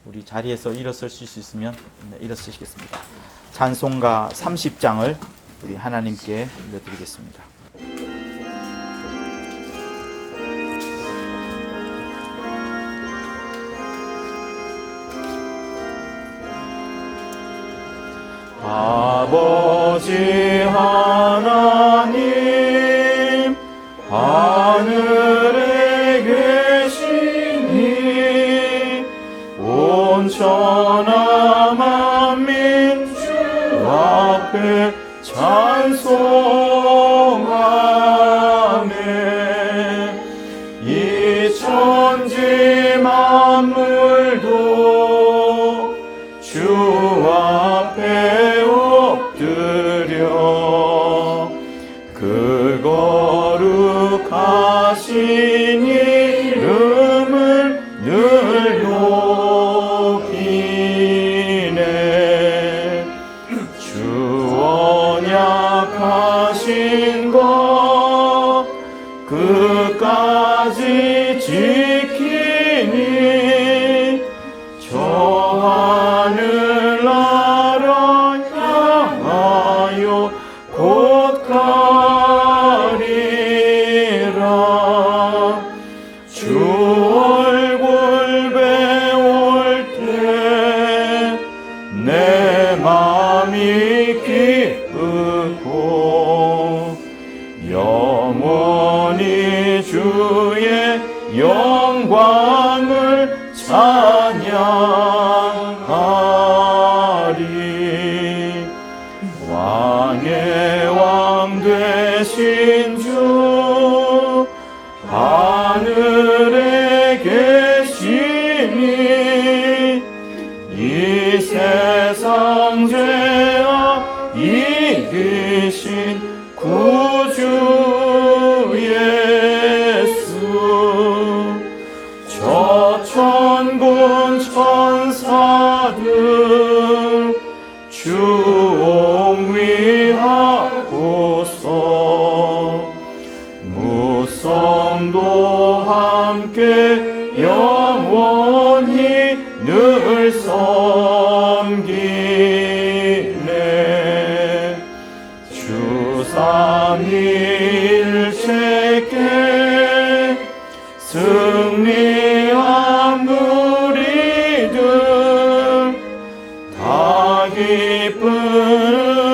우리 자리에서 일어서실 수 있으면 일어서시겠습니다. 찬송가 30장을 우리 하나님께 올려드리겠습니다. 아버지 하나님, 하늘에 계시니 온 천하 만민 주 앞에 찬송하네. 이 천지 만물도 주 앞에 엎드려 그 거룩하신 이름을 늘 높이네. 주 언약하신 것 끝까지 지키니 저 하늘나라 향하여 곧 가리라. 주 얼굴 배울 때 내 맘이 기쁘고 영원히 주의 영광을 찬양하리. 왕의 왕 되신 주 하늘에 계시니 이 세상 죄악 이기신 구주 예수. 저 천군 천사들 주 옹위하고서 무성도 함께 영원히 늘 섬기네. 주 삼위일체께 승리한 우리들 다 기쁜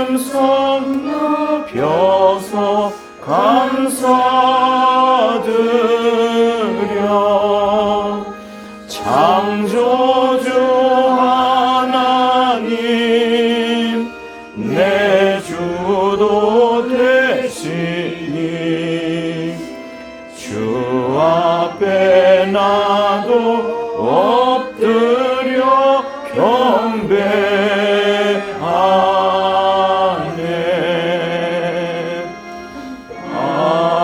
음성 높여서 감사드려. 창조주 하나님 내 주도 되시니 주 앞에 나도 엎드려 경배하네. 아멘.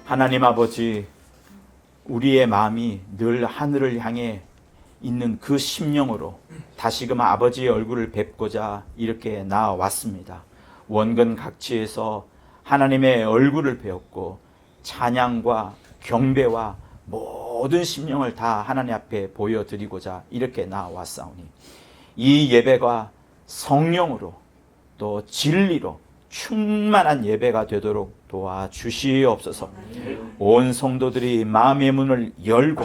하나님 아버지, 우리의 마음이 늘 하늘을 향해 있는 그 심령으로 다시금 아버지의 얼굴을 뵙고자 이렇게 나아왔습니다. 원근 각지에서 하나님의 얼굴을 배웠고 찬양과 경배와 모든 심령을 다 하나님 앞에 보여드리고자 이렇게 나아왔사오니 이 예배가 성령으로 또 진리로 충만한 예배가 되도록 도와주시옵소서. 온 성도들이 마음의 문을 열고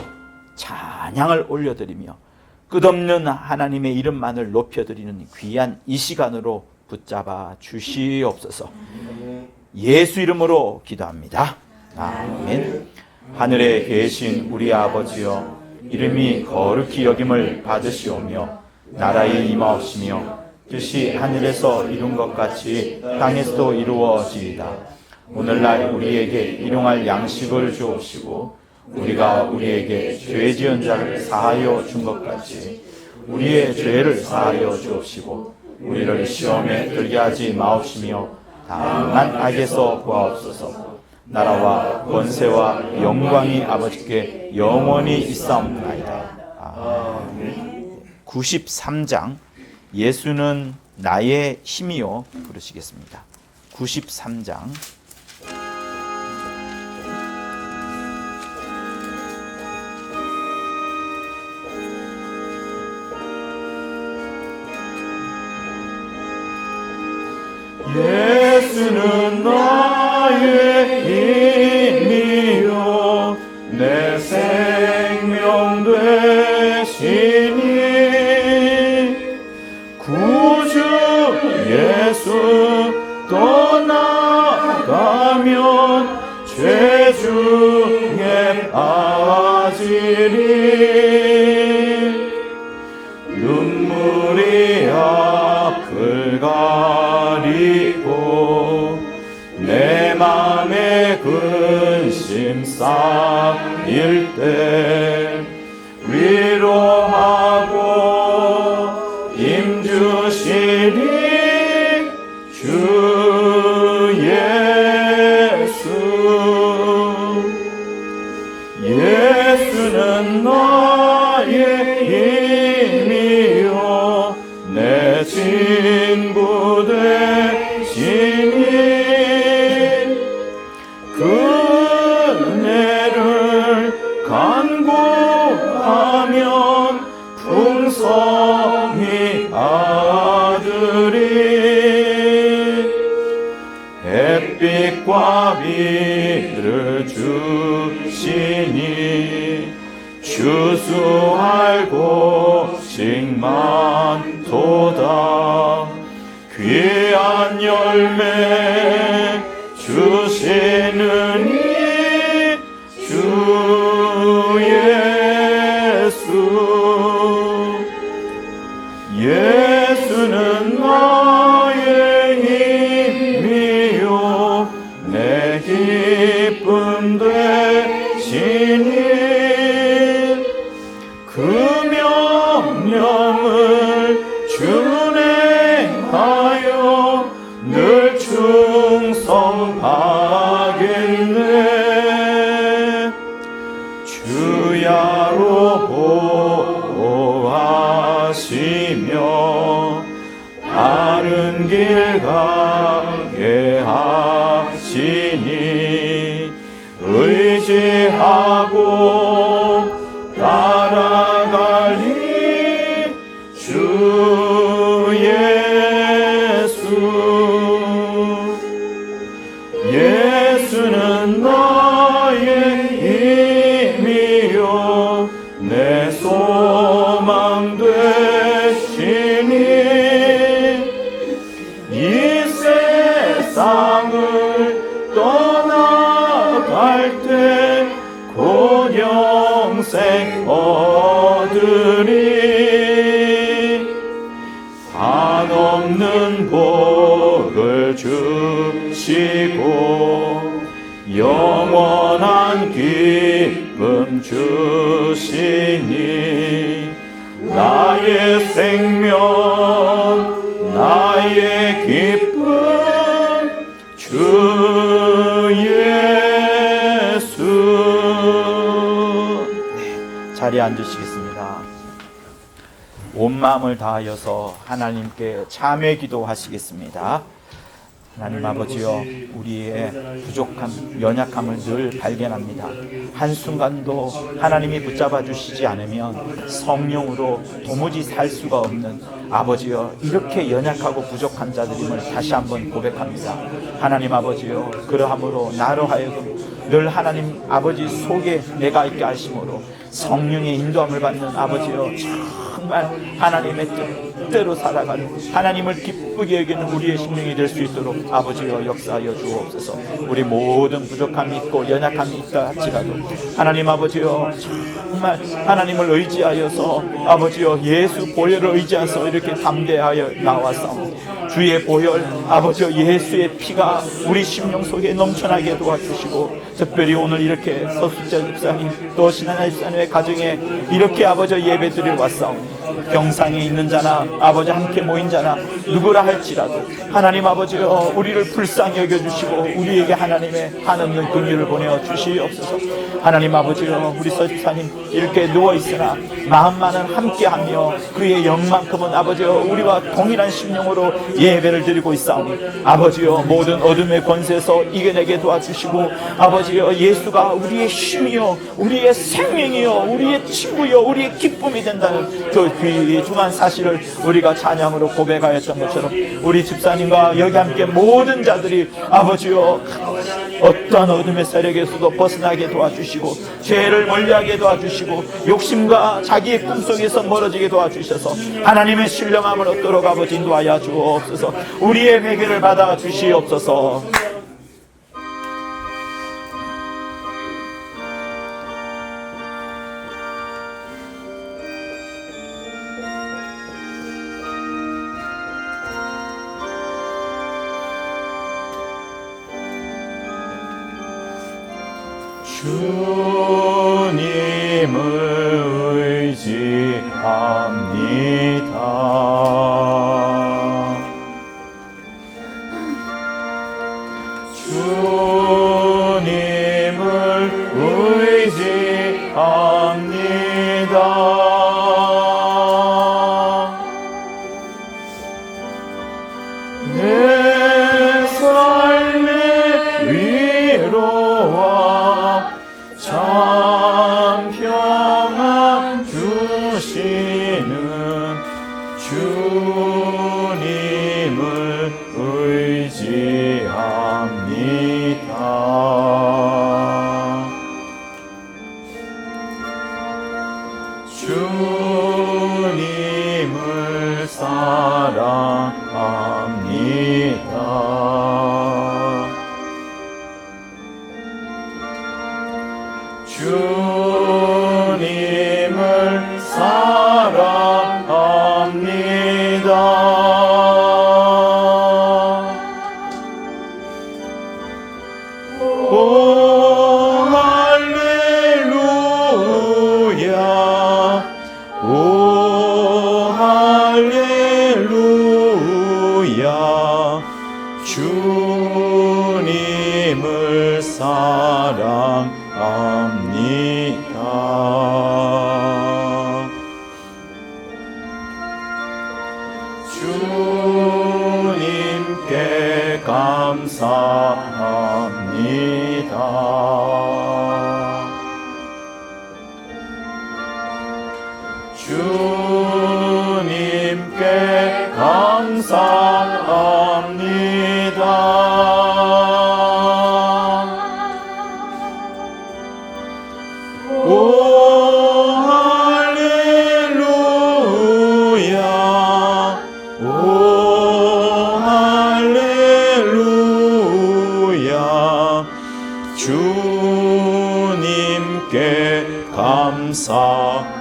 찬양을 올려드리며 끝없는 하나님의 이름만을 높여드리는 귀한 이 시간으로 붙잡아 주시옵소서. 예수 이름으로 기도합니다. 아멘. 하늘에 계신 우리 아버지여, 이름이 거룩히 여김을 받으시오며 나라의 임하옵시며 뜻이 하늘에서 이룬 것 같이 땅에서도 이루어지이다. 오늘날 우리에게 일용할 양식을 주옵시고 우리가 우리에게 죄 지은 자를 사하여 준 것 같이 우리의 죄를 사하여 주옵시고 우리를 시험에 들게 하지 마옵시며 다만 악에서 구하옵소서. 나라와 권세와 영광이 아버지께 영원히 있사옵나이다. 아멘. 93장 예수는 나의 힘이요 부르시겠습니다. 93장 예수는 나의 힘이요 내 생명 되시니 구주 예수 떠나가면 죄 중에 빠지리 눈물이 앞을 가리고 내 맘에 근심 쌓일 때 위로하고 힘주시리 주 예수 예수는 나의 힘이요 내 친구 되시니 그네를 간구하면 풍성히 아들이 햇빛과 비를 주시니 추수할 곳이 많도다 귀한 열매 주시느니 주 예수 예수는 나의 힘이요 내 기쁨 되시니 그 명령을 준행하여 늘 충성하겠네 주야로 보호하시며 바른 길 가게 하시니 의지하고 따라가리 주 예수 예수는 나의 힘이요 내 소망 되시니 이 세상을 떠나갈 때 곧 영생 얻으리 한없는 복을 주시고 영원한 기쁨 주시니 나의 생명 나의 기쁨 주 예수 자리에 앉으시겠습니다. 온 마음을 다하여서 하나님께 참회 기도하시겠습니다. 하나님 아버지여 우리의 부족함, 연약함을 늘 발견합니다. 한순간도 하나님이 붙잡아 주시지 않으면 성령으로 도무지 살 수가 없는 아버지여 이렇게 연약하고 부족한 자들임을 다시 한번 고백합니다. 하나님 아버지여 그러함으로 나로 하여금 늘 하나님 아버지 속에 내가 있게 하심으로 성령의 인도함을 받는 아버지여 정말 하나님의 뜻대로 살아가는 하나님을 기쁘게 여기는 우리의 심령이 될 수 있도록 아버지여 역사하여 주옵소서. 우리 모든 부족함이 있고 연약함이 있다 할지라도 하나님 아버지여 정말 하나님을 의지하여서 아버지여 예수 보혈을 의지해서 이렇게 담대하여 나와서 주의 보혈 아버지여 예수의 피가 우리 심령 속에 넘쳐나게 도와주시고 특별히 오늘 이렇게 서수자 집사님 또 신하나 집사님의 가정에 이렇게 아버지여 예배드리러 왔사오니 병상에 있는 자나 아버지 함께 모인 자나 누구라 할지라도 하나님 아버지여 우리를 불쌍히 여겨주시고 우리에게 하나님의 한없는 긍휼을 보내어 주시옵소서. 하나님 아버지여 우리 서집사님 이렇게 누워있으나 마음만은 함께하며 그의 영만큼은 아버지여 우리와 동일한 심령으로 예배를 드리고 있사오니 아버지여 모든 어둠의 권세에서 이겨내게 도와주시고 아버지여 예수가 우리의 힘이요 우리의 생명이요 우리의 친구요 우리의 기쁨이 된다는 그 귀중한 사실을 우리가 찬양으로 고백하였던 것처럼 우리 집사님과 여기 함께 모든 자들이 아버지여 어떠한 어둠의 세력에서도 벗어나게 도와주시고 죄를 멀리하게 도와주시고 욕심과 자기의 꿈속에서 멀어지게 도와주셔서 하나님의 신령함을 얻도록 아버지 인도하여 주옵소서. 우리의 회개를 받아 주시옵소서. 주님을 의지합니다. 주님을 의지합니다. 내 삶의 위로와 참 평안 주시는 주님을 의지합니다. 주님을 사랑합니다. 주님을 사랑합니다. 오 할렐루야 오 할렐루야 주님을 사랑합니다. 주님께 감사합니다. 주님께 감사합니다. 오 할렐루야 오 할렐루야 주님께 감사합니다.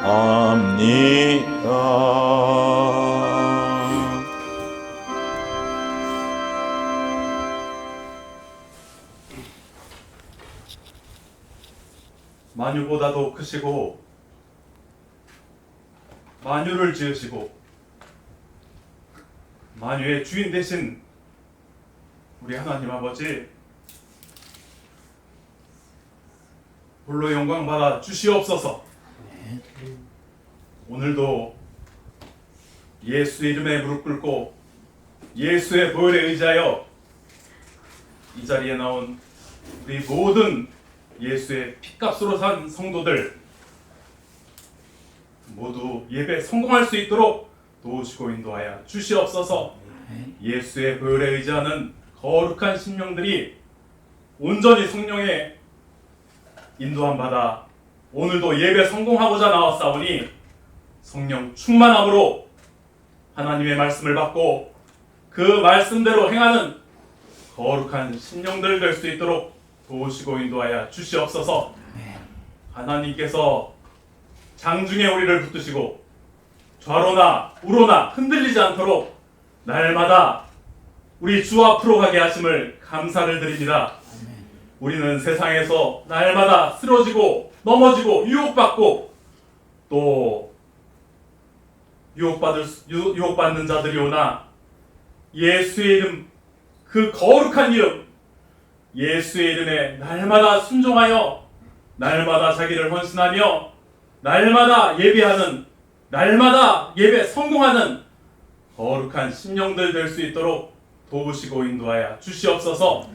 만유보다도 크시고 만유를 지으시고 만유의 주인 되신 우리 하나님 아버지 홀로 영광 받아 주시옵소서. 오늘도 예수의 이름에 무릎 꿇고 예수의 보혈에 의지하여 이 자리에 나온 우리 모든 예수의 피값으로 산 성도들 모두 예배 성공할 수 있도록 도우시고 인도하여 주시옵소서. 예수의 보혈에 의지하는 거룩한 심령들이 온전히 성령의 인도함 받아 오늘도 예배 성공하고자 나왔사오니 성령 충만함으로 하나님의 말씀을 받고 그 말씀대로 행하는 거룩한 심령들 될 수 있도록 도우시고 인도하여 주시옵소서. 하나님께서 장중에 우리를 붙드시고 좌로나 우로나 흔들리지 않도록 날마다 우리 주 앞으로 가게 하심을 감사를 드립니다. 우리는 세상에서 날마다 쓰러지고 넘어지고 유혹받고 또 유혹받는 자들이 오나 예수의 이름, 그 거룩한 이름 예수의 이름에 날마다 순종하여 날마다 자기를 헌신하며 날마다 예배하는, 날마다 예배 성공하는 거룩한 심령들 될 수 있도록 도우시고 인도하여 주시옵소서.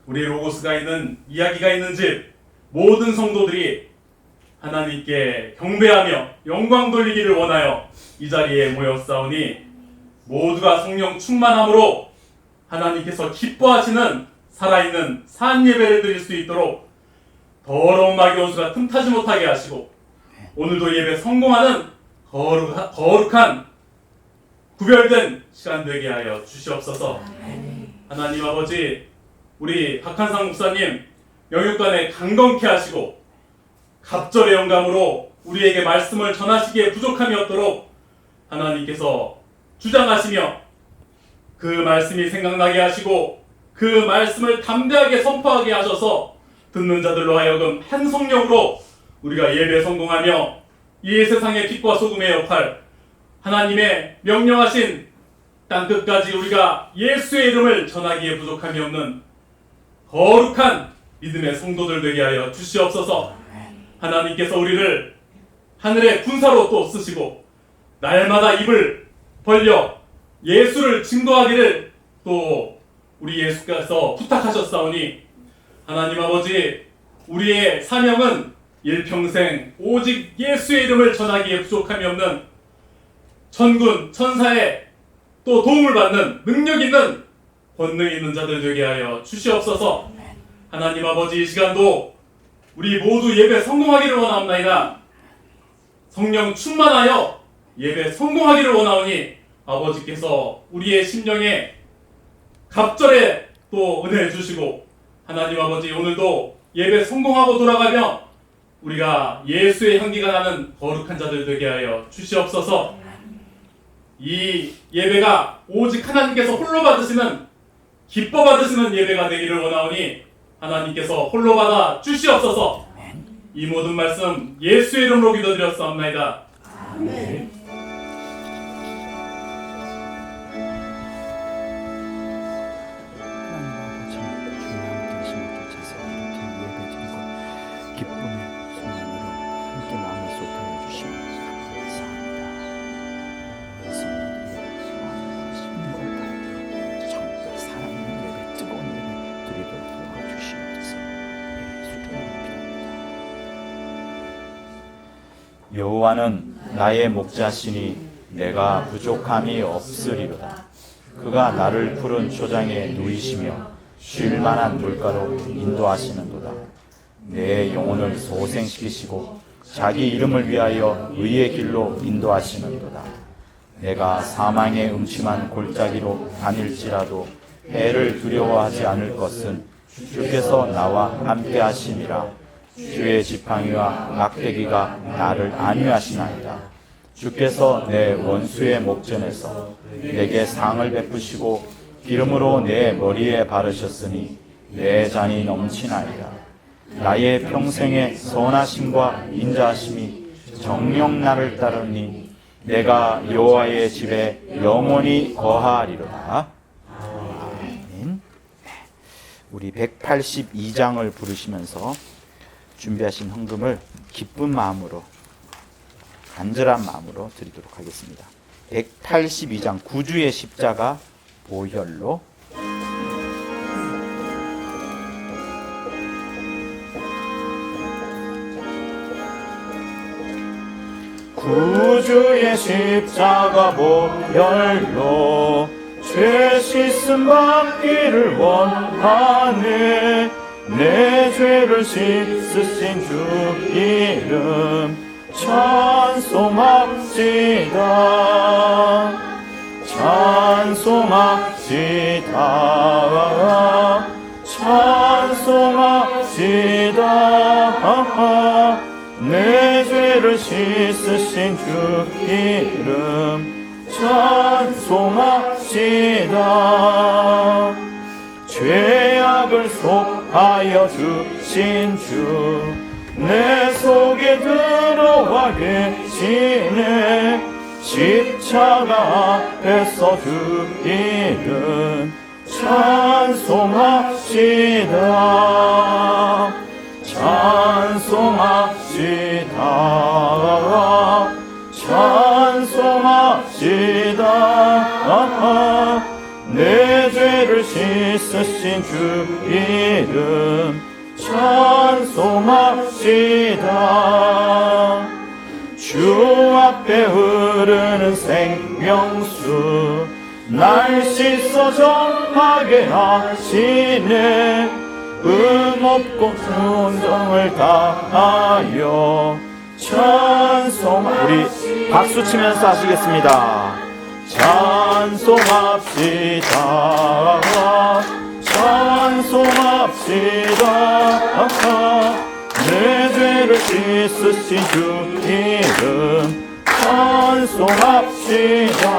우리 로고스가 있는 이야기가 있는 집 모든 성도들이 하나님께 경배하며 영광 돌리기를 원하여 이 자리에 모였사오니 모두가 성령 충만함으로 하나님께서 기뻐하시는 살아있는 산 예배를 드릴 수 있도록 더러운 마귀 원수가 틈타지 못하게 하시고 오늘도 예배 성공하는 거룩한 구별된 시간 되게 하여 주시옵소서. 하나님 아버지, 우리 박한상 목사님 영육간에 강건케 하시고 갑절의 영감으로 우리에게 말씀을 전하시기에 부족함이 없도록 하나님께서 주장하시며 그 말씀이 생각나게 하시고 그 말씀을 담대하게 선포하게 하셔서 듣는 자들로 하여금 한 성령으로 우리가 예배 성공하며 이 세상의 빛과 소금의 역할, 하나님의 명령하신 땅끝까지 우리가 예수의 이름을 전하기에 부족함이 없는 거룩한 믿음의 성도들 되게 하여 주시옵소서. 하나님께서 우리를 하늘의 군사로 또 쓰시고 날마다 입을 벌려 예수를 증거하기를 또 우리 예수께서 부탁하셨사오니 하나님 아버지, 우리의 사명은 일평생 오직 예수의 이름을 전하기에 부족함이 없는 천군 천사의 또 도움을 받는 능력 있는 권능 있는 자들 되게 하여 주시옵소서. 하나님 아버지, 이 시간도 우리 모두 예배 성공하기를 원하옵나이다. 성령 충만하여 예배 성공하기를 원하오니 아버지께서 우리의 심령에 갑절에 또 은혜를 주시고 하나님 아버지, 오늘도 예배 성공하고 돌아가며 우리가 예수의 향기가 나는 거룩한 자들 되게 하여 주시옵소서. 이 예배가 오직 하나님께서 홀로 받으시는, 기뻐 받으시는 예배가 되기를 원하오니 하나님께서 홀로 받아 주시옵소서. 이 모든 말씀 예수의 이름으로 기도드렸사옵나이다. 아멘. 여호와는 나의 목자시니 내가 부족함이 없으리로다. 그가 나를 푸른 초장에 누이시며 쉴만한 물가로 인도하시는도다. 내 영혼을 소생시키시고 자기 이름을 위하여 의의 길로 인도하시는도다. 내가 사망의 음침한 골짜기로 다닐지라도 해를 두려워하지 않을 것은 주께서 나와 함께 하심이라. 주의 지팡이와 막대기가 나를 안위하시나이다. 주께서 내 원수의 목전에서 내게 상을 베푸시고 기름으로 내 머리에 바르셨으니 내 잔이 넘치나이다. 나의 평생의 선하심과 인자하심이 정녕 나를 따르니 내가 여호와의 집에 영원히 거하리로다. 아멘. 우리 182장을 부르시면서 준비하신 헌금을 기쁜 마음으로, 간절한 마음으로 드리도록 하겠습니다. 182장 구주의 십자가 보혈로. 구주의 십자가 보혈로 죄 씻음 받기를 원하네. 내 죄를 씻으신 주 이름 찬송합시다. 찬송합시다. 찬송합시다. 내 죄를 씻으신 주 이름 찬송합시다. 죄악을 속하여 주신 주 내 속에 들어와 계시네. 십자가 앞에서 주 이름 찬송합시다. 찬송합시다. 찬송합시다. 주신 주 이름 찬송합시다. 주 앞에 흐르는 생명수 날 씻어 정하게 하시네. 없고 순정을 다하여 찬송. 우리 박수 치면서 하시겠습니다. 찬송합시다. 찬송합시다. 내 죄를 씻으신 주 이름 찬송합시다.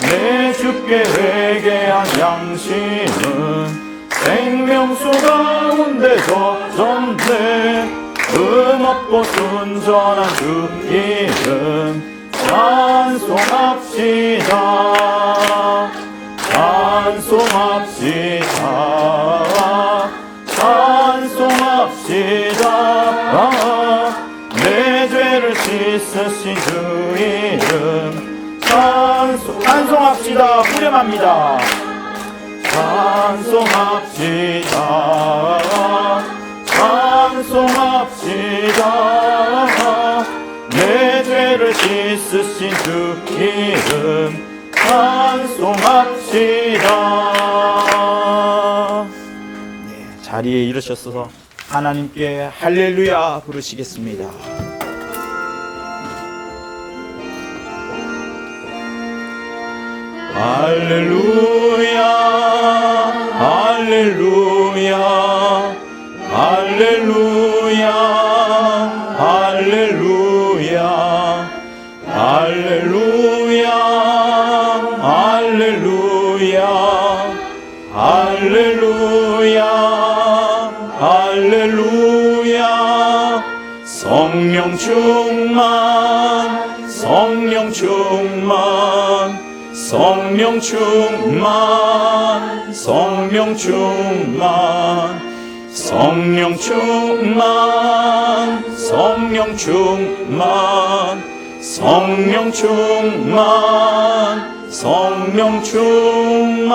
내 주께 회개한 양심은 생명수 가운데 젖었네. 없고 순전한 주 이름 찬송합시다. 찬송합시다. 찬송합시다. 내 죄를 씻으신 주 이름 찬송합시다. 후렴합니다. 찬송합시다. 찬송합시다. 내 죄를 씻으신 주 이름 찬송합시다. 네, 자리에 일으셔서 하나님께 할렐루야 부르시겠습니다. 할렐루야, 할렐루야, 할렐루야, 할렐루야, 할렐루야, 할렐루야, 할렐루야, 할렐루야. 성령 충만, 성령 충만, 성령 충만, 성령 충만, 성령 충만, 성령 충만, 성령 충만, 성령 충만.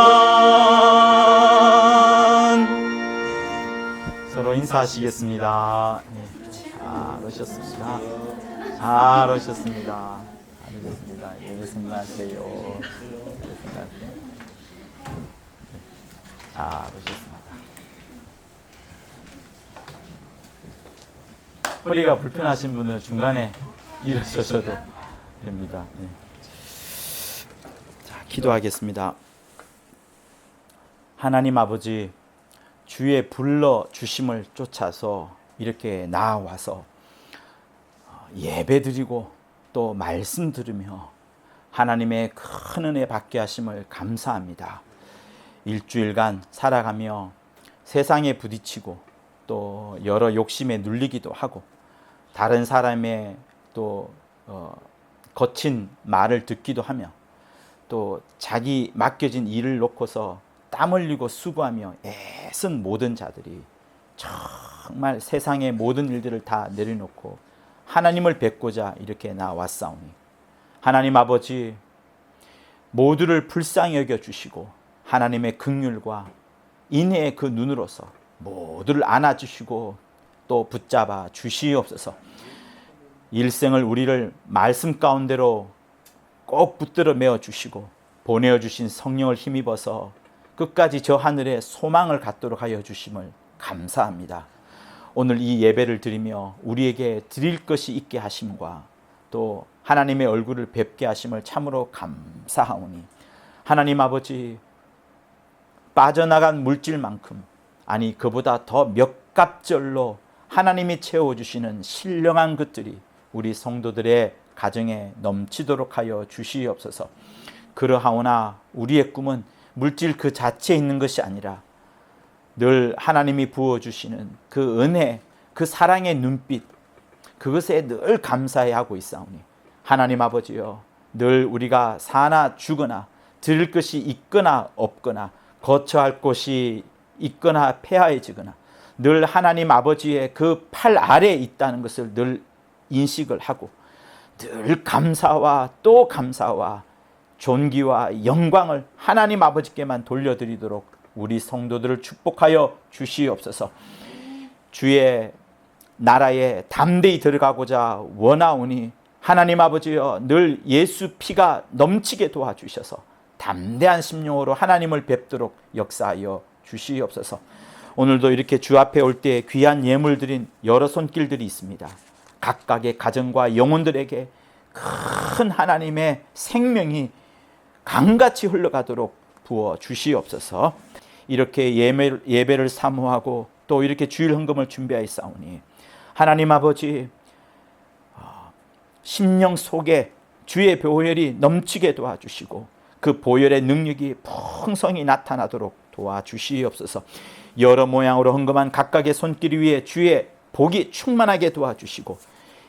서로 인사하시겠습니다. 네. 잘하셨습니다. 잘하셨습니다. 잘하셨습니다. 예수님 하세요. 잘하셨습니다. 허리가 불편하신 분은 중간에 일어서셔도 됩니다. 네. 자, 기도하겠습니다. 하나님 아버지, 주의 불러 주심을 쫓아서 이렇게 나와서 예배드리고 또 말씀 들으며 하나님의 큰 은혜 받게 하심을 감사합니다. 일주일간 살아가며 세상에 부딪히고 또 여러 욕심에 눌리기도 하고 다른 사람의 또 거친 말을 듣기도 하며 또 자기 맡겨진 일을 놓고서 땀 흘리고 수고하며 애쓴 모든 자들이 정말 세상의 모든 일들을 다 내려놓고 하나님을 뵙고자 이렇게 나왔사오니 하나님 아버지, 모두를 불쌍히 여겨주시고 하나님의 긍휼과 인애의 그 눈으로서 모두를 안아주시고 또 붙잡아 주시옵소서. 일생을 우리를 말씀 가운데로 꼭 붙들어 메어 주시고 보내어 주신 성령을 힘입어서 끝까지 저 하늘에 소망을 갖도록 하여 주심을 감사합니다. 오늘 이 예배를 드리며 우리에게 드릴 것이 있게 하심과 또 하나님의 얼굴을 뵙게 하심을 참으로 감사하오니 하나님 아버지, 빠져나간 물질만큼 아니 그보다 더 몇 갑절로 하나님이 채워주시는 신령한 것들이 우리 성도들의 가정에 넘치도록 하여 주시옵소서. 그러하오나 우리의 꿈은 물질 그 자체에 있는 것이 아니라 늘 하나님이 부어주시는 그 은혜, 그 사랑의 눈빛, 그것에 늘 감사해야 하고 있사오니 하나님 아버지여, 늘 우리가 사나 죽거나 드릴 것이 있거나 없거나 거처할 곳이 있거나 폐하해지거나 늘 하나님 아버지의 그 팔 아래에 있다는 것을 늘 인식을 하고 늘 감사와 또 감사와 존귀와 영광을 하나님 아버지께만 돌려드리도록 우리 성도들을 축복하여 주시옵소서. 주의 나라에 담대히 들어가고자 원하오니 하나님 아버지여 늘 예수 피가 넘치게 도와주셔서 담대한 심령으로 하나님을 뵙도록 역사하여 주시옵소서. 오늘도 이렇게 주 앞에 올 때 귀한 예물 드린 여러 손길들이 있습니다. 각각의 가정과 영혼들에게 큰 하나님의 생명이 강같이 흘러가도록 부어 주시옵소서. 이렇게 예배를 사모하고 또 이렇게 주일 헌금을 준비하였사오니 하나님 아버지 심령 속에 주의 보혈이 넘치게 도와주시고 그 보혈의 능력이 풍성히 나타나도록 도와주시옵소서. 여러 모양으로 헌금한 각각의 손길 위에 주의 복이 충만하게 도와주시고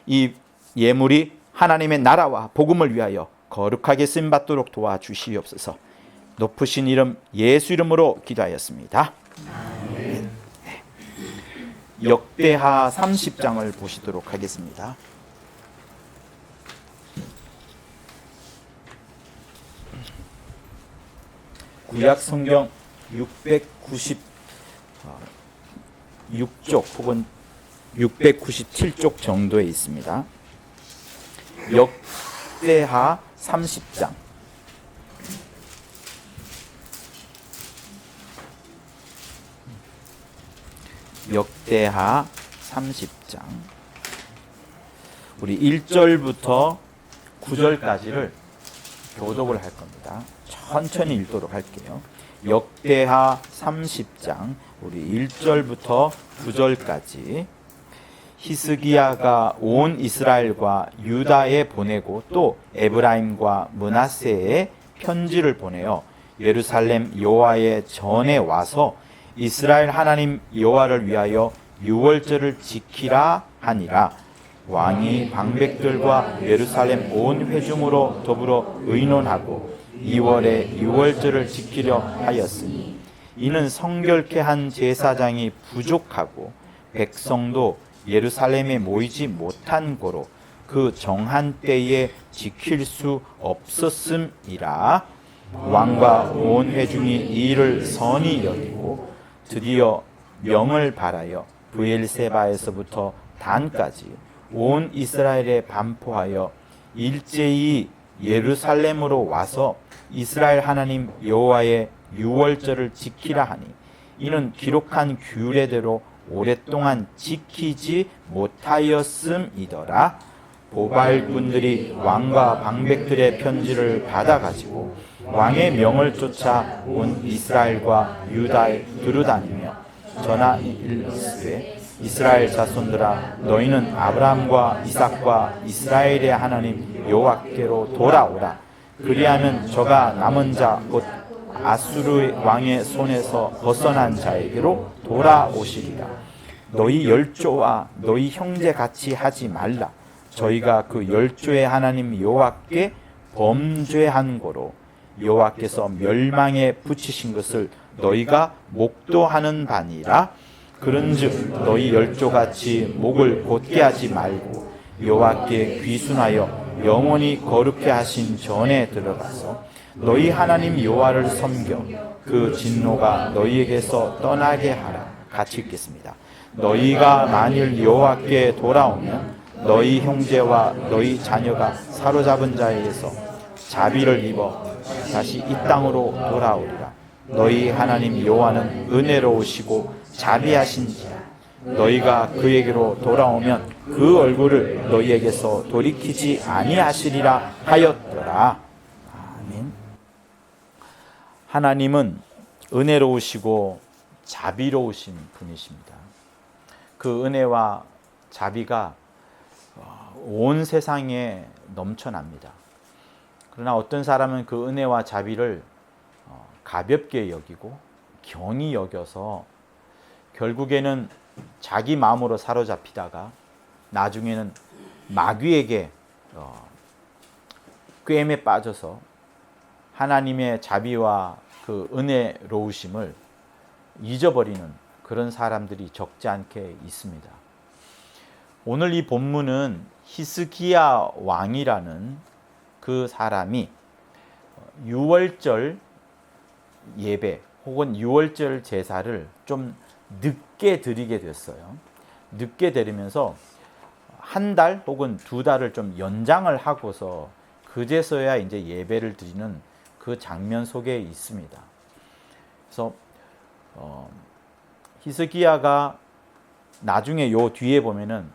이 예물이 하나님의 나라와 복음을 위하여 거룩하게 쓰임받도록 도와주시옵소서. 높으신 이름 예수 이름으로 기도하였습니다. 아멘. 역대하 30장을 보시도록 하겠습니다. 구약 성경 696쪽 혹은 697쪽 정도에 있습니다. 역대하 30장. 역대하 30장. 우리 1절부터 9절까지를 교독을 할 겁니다. 천천히 읽도록 할게요. 역대하 30장 우리 1절부터 9절까지. 히스기야가 온 이스라엘과 유다에 보내고 또 에브라임과 므낫세에 편지를 보내어 예루살렘 여호와의 전에 와서 이스라엘 하나님 여호와를 위하여 유월절을 지키라 하니라. 왕이 방백들과 예루살렘 온 회중으로 더불어 의논하고 2월에 유월절을 지키려 하였으니 이는 성결케 한 제사장이 부족하고 백성도 예루살렘에 모이지 못한 고로 그 정한 때에 지킬 수 없었음이라. 왕과 온 회중이 이 일을 선히 여기고 드디어 명을 발하여 브엘세바에서부터 단까지 온 이스라엘에 반포하여 일제히 예루살렘으로 와서 이스라엘 하나님 여호와의 유월절을 지키라 하니 이는 기록한 규례대로 오랫동안 지키지 못하였음이더라. 보발꾼들이 왕과 방백들의 편지를 받아가지고 왕의 명을 쫓아 온 이스라엘과 유다에 두루다니며 전하이르되 이스라엘 자손들아 너희는 아브라함과 이삭과 이스라엘의 하나님 여호와께로 돌아오라. 그리하면 저가 남은 자 곧 아수르 왕의 손에서 벗어난 자에게로 돌아오시리라. 너희 열조와 너희 형제 같이 하지 말라. 저희가 그 열조의 하나님 여호와께 범죄한 고로 여호와께서 멸망에 붙이신 것을 너희가 목도하는 바니라. 그런즉 너희 열조같이 목을 곧게 하지 말고 여호와께 귀순하여 영원히 거룩해 하신 전에 들어가서 너희 하나님 여호와를 섬겨 그 진노가 너희에게서 떠나게 하라. 같이 읽겠습니다. 너희가 만일 여호와께 돌아오면 너희 형제와 너희 자녀가 사로잡은 자에게서 자비를 입어 다시 이 땅으로 돌아오리라. 너희 하나님 여호와는 은혜로우시고 자비하신지라. 너희가 그에게로 돌아오면 그 얼굴을 너희에게서 돌이키지 아니하시리라 하였더라. 아멘. 하나님은 은혜로우시고 자비로우신 분이십니다. 그 은혜와 자비가 온 세상에 넘쳐납니다. 그러나 어떤 사람은 그 은혜와 자비를 가볍게 여기고 경히 여겨서 결국에는 자기 마음으로 사로잡히다가 나중에는 마귀에게 꾀임에 빠져서 하나님의 자비와 그 은혜로우심을 잊어버리는 그런 사람들이 적지 않게 있습니다. 오늘 이 본문은 히스기야 왕이라는 그 사람이 유월절 예배 혹은 유월절 제사를 좀 늦게 드리게 됐어요. 늦게 드리면서 한 달 혹은 두 달을 좀 연장을 하고서 그제서야 이제 예배를 드리는 그 장면 속에 있습니다. 그래서 히스기야가 나중에 요 뒤에 보면은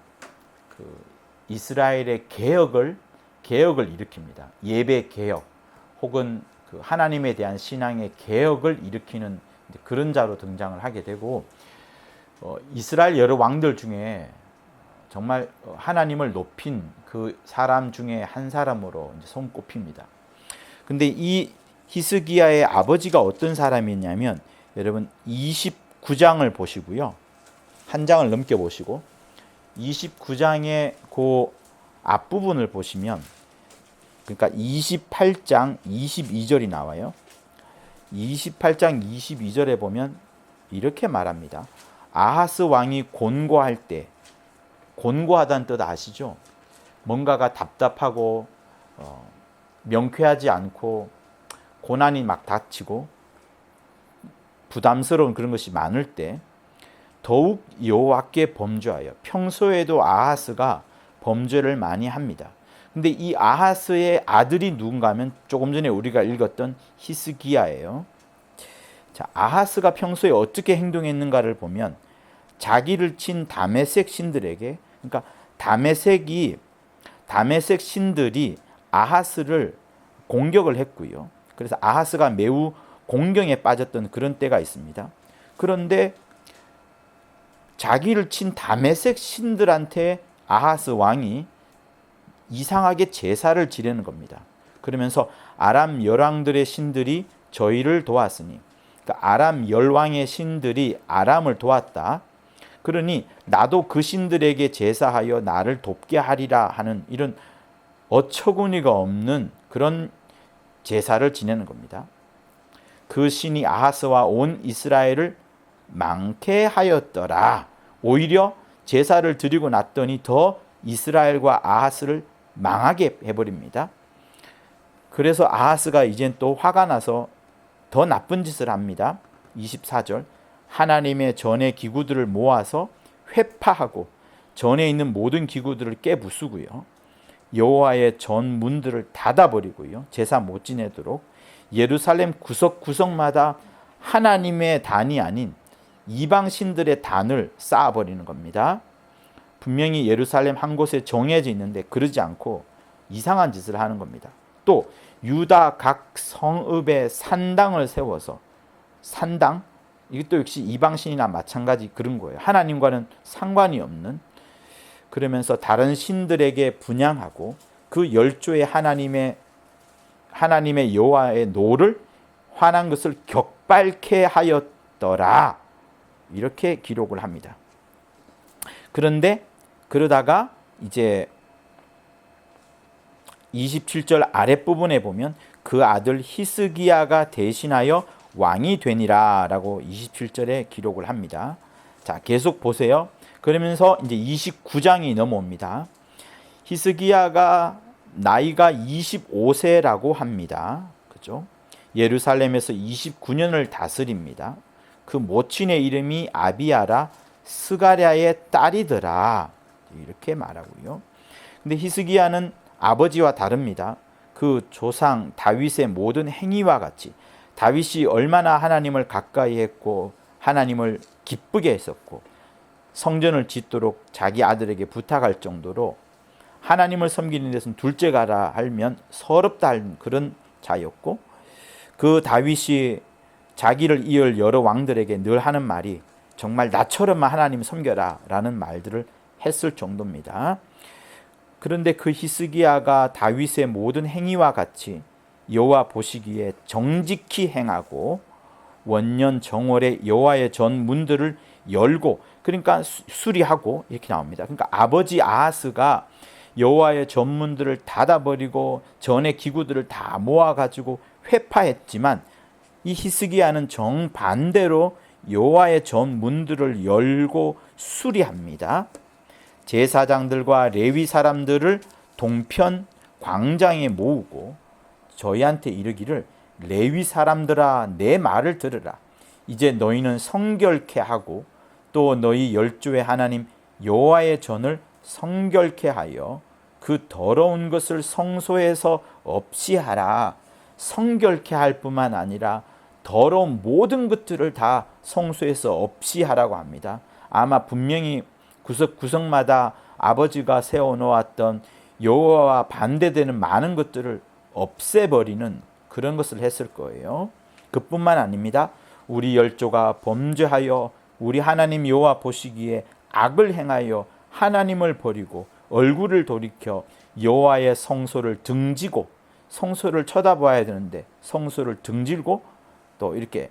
그 이스라엘의 개혁을 일으킵니다. 예배 개혁 혹은 그 하나님에 대한 신앙의 개혁을 일으키는 그런 자로 등장을 하게 되고 이스라엘 여러 왕들 중에 정말 하나님을 높인 그 사람 중에 한 사람으로 이제 손꼽힙니다. 근데 이 히스기야의 아버지가 어떤 사람이냐면 여러분 29장을 보시고요. 한 장을 넘겨 보시고 29장의 그 앞부분을 보시면 그러니까 28장 22절이 나와요. 28장 22절에 보면 이렇게 말합니다. 아하스 왕이 곤고할 때, 곤고하다는 뜻 아시죠? 뭔가가 답답하고 명쾌하지 않고 고난이 막 닥치고 부담스러운 그런 것이 많을 때 더욱 여호와께 범죄하여, 평소에도 아하스가 범죄를 많이 합니다. 근데 이 아하스의 아들이 누군가 하면 조금 전에 우리가 읽었던 히스기야예요. 자, 아하스가 평소에 어떻게 행동했는가를 보면 자기를 친 다메섹 신들에게, 그러니까 다메섹 신들이 아하스를 공격을 했고요. 그래서 아하스가 매우 공경에 빠졌던 그런 때가 있습니다. 그런데 자기를 친 다메섹 신들한테 아하스 왕이 이상하게 제사를 지내는 겁니다. 그러면서 아람 열왕들의 신들이 저희를 도왔으니, 그러니까 아람 열왕의 신들이 아람을 도왔다. 그러니 나도 그 신들에게 제사하여 나를 돕게 하리라 하는 이런 어처구니가 없는 그런 제사를 지내는 겁니다. 그 신이 아하스와 온 이스라엘을 망케 하였더라. 오히려 제사를 드리고 났더니 더 이스라엘과 아하스를 망하게 해버립니다. 그래서 아하스가 이젠 또 화가 나서 더 나쁜 짓을 합니다. 24절 하나님의 전의 기구들을 모아서 회파하고 전에 있는 모든 기구들을 깨부수고요. 여호와의 전 문들을 닫아버리고요. 제사 못 지내도록 예루살렘 구석구석마다 하나님의 단이 아닌 이방 신들의 단을 쌓아버리는 겁니다. 분명히 예루살렘 한 곳에 정해져 있는데 그러지 않고 이상한 짓을 하는 겁니다. 또 유다 각 성읍에 산당을 세워서, 산당, 이것도 역시 이방신이나 마찬가지 그런 거예요. 하나님과는 상관이 없는. 그러면서 다른 신들에게 분향하고 그 열조의 하나님의 여호와의 노를 화난 것을 격발케 하였더라. 이렇게 기록을 합니다. 그런데 그러다가 이제 27절 아랫부분에 보면 그 아들 히스기야가 대신하여 왕이 되니라 라고 27절에 기록을 합니다. 자, 계속 보세요. 그러면서 이제 29장이 넘어옵니다. 히스기야가 나이가 25세라고 합니다. 그죠? 예루살렘에서 29년을 다스립니다. 그 모친의 이름이 아비야라 스가랴의 딸이더라. 이렇게 말하고요. 근데 히스기야는 아버지와 다릅니다. 그 조상 다윗의 모든 행위와 같이 다윗이 얼마나 하나님을 가까이 했고 하나님을 기쁘게 했었고 성전을 짓도록 자기 아들에게 부탁할 정도로 하나님을 섬기는 데서는 둘째가라 하면 서럽다 할 그런 자였고, 그 다윗이 자기를 이을 여러 왕들에게 늘 하는 말이 정말 나처럼만 하나님 섬겨라 라는 말들을 했을 정도입니다. 그런데 그 히스기야가 다윗의 모든 행위와 같이 여호와 보시기에 정직히 행하고 원년 정월에 여호와의 전 문들을 열고, 그러니까 수리하고 이렇게 나옵니다. 그러니까 아버지 아하스가 여호와의 전 문들을 닫아버리고 전의 기구들을 다 모아가지고 회파했지만 이 히스기야는 정반대로 여호와의 전 문들을 열고 수리합니다. 제사장들과 레위 사람들을 동편 광장에 모으고 저희한테 이르기를 레위 사람들아 내 말을 들으라. 이제 너희는 성결케 하고 또 너희 열조의 하나님 여호와의 전을 성결케 하여 그 더러운 것을 성소에서 없이 하라. 성결케 할 뿐만 아니라 더러운 모든 것들을 다 성소에서 없이 하라고 합니다. 아마 분명히 구석구석마다 아버지가 세워놓았던 여호와와 반대되는 많은 것들을 없애버리는 그런 것을 했을 거예요. 그뿐만 아닙니다. 우리 열조가 범죄하여 우리 하나님 여호와 보시기에 악을 행하여 하나님을 버리고 얼굴을 돌이켜 여호와의 성소를 등지고, 성소를 쳐다봐야 되는데 성소를 등지고 또 이렇게